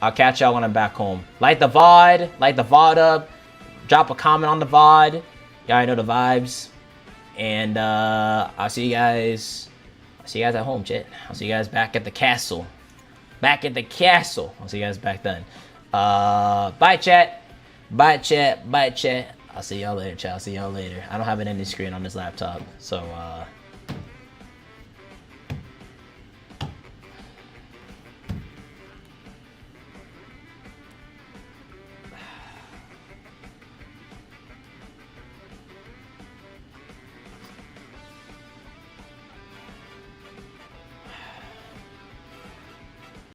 when I'm back home. Light the VOD up. Drop a comment on the VOD. Y'all already know the vibes. And I'll see you guys at home, chat. I'll see you guys back at the castle. I'll see you guys back then. Bye, chat. Bye, chat. Bye, chat. I'll see y'all later, chat. I'll see y'all later. I don't have an ending screen on this laptop, so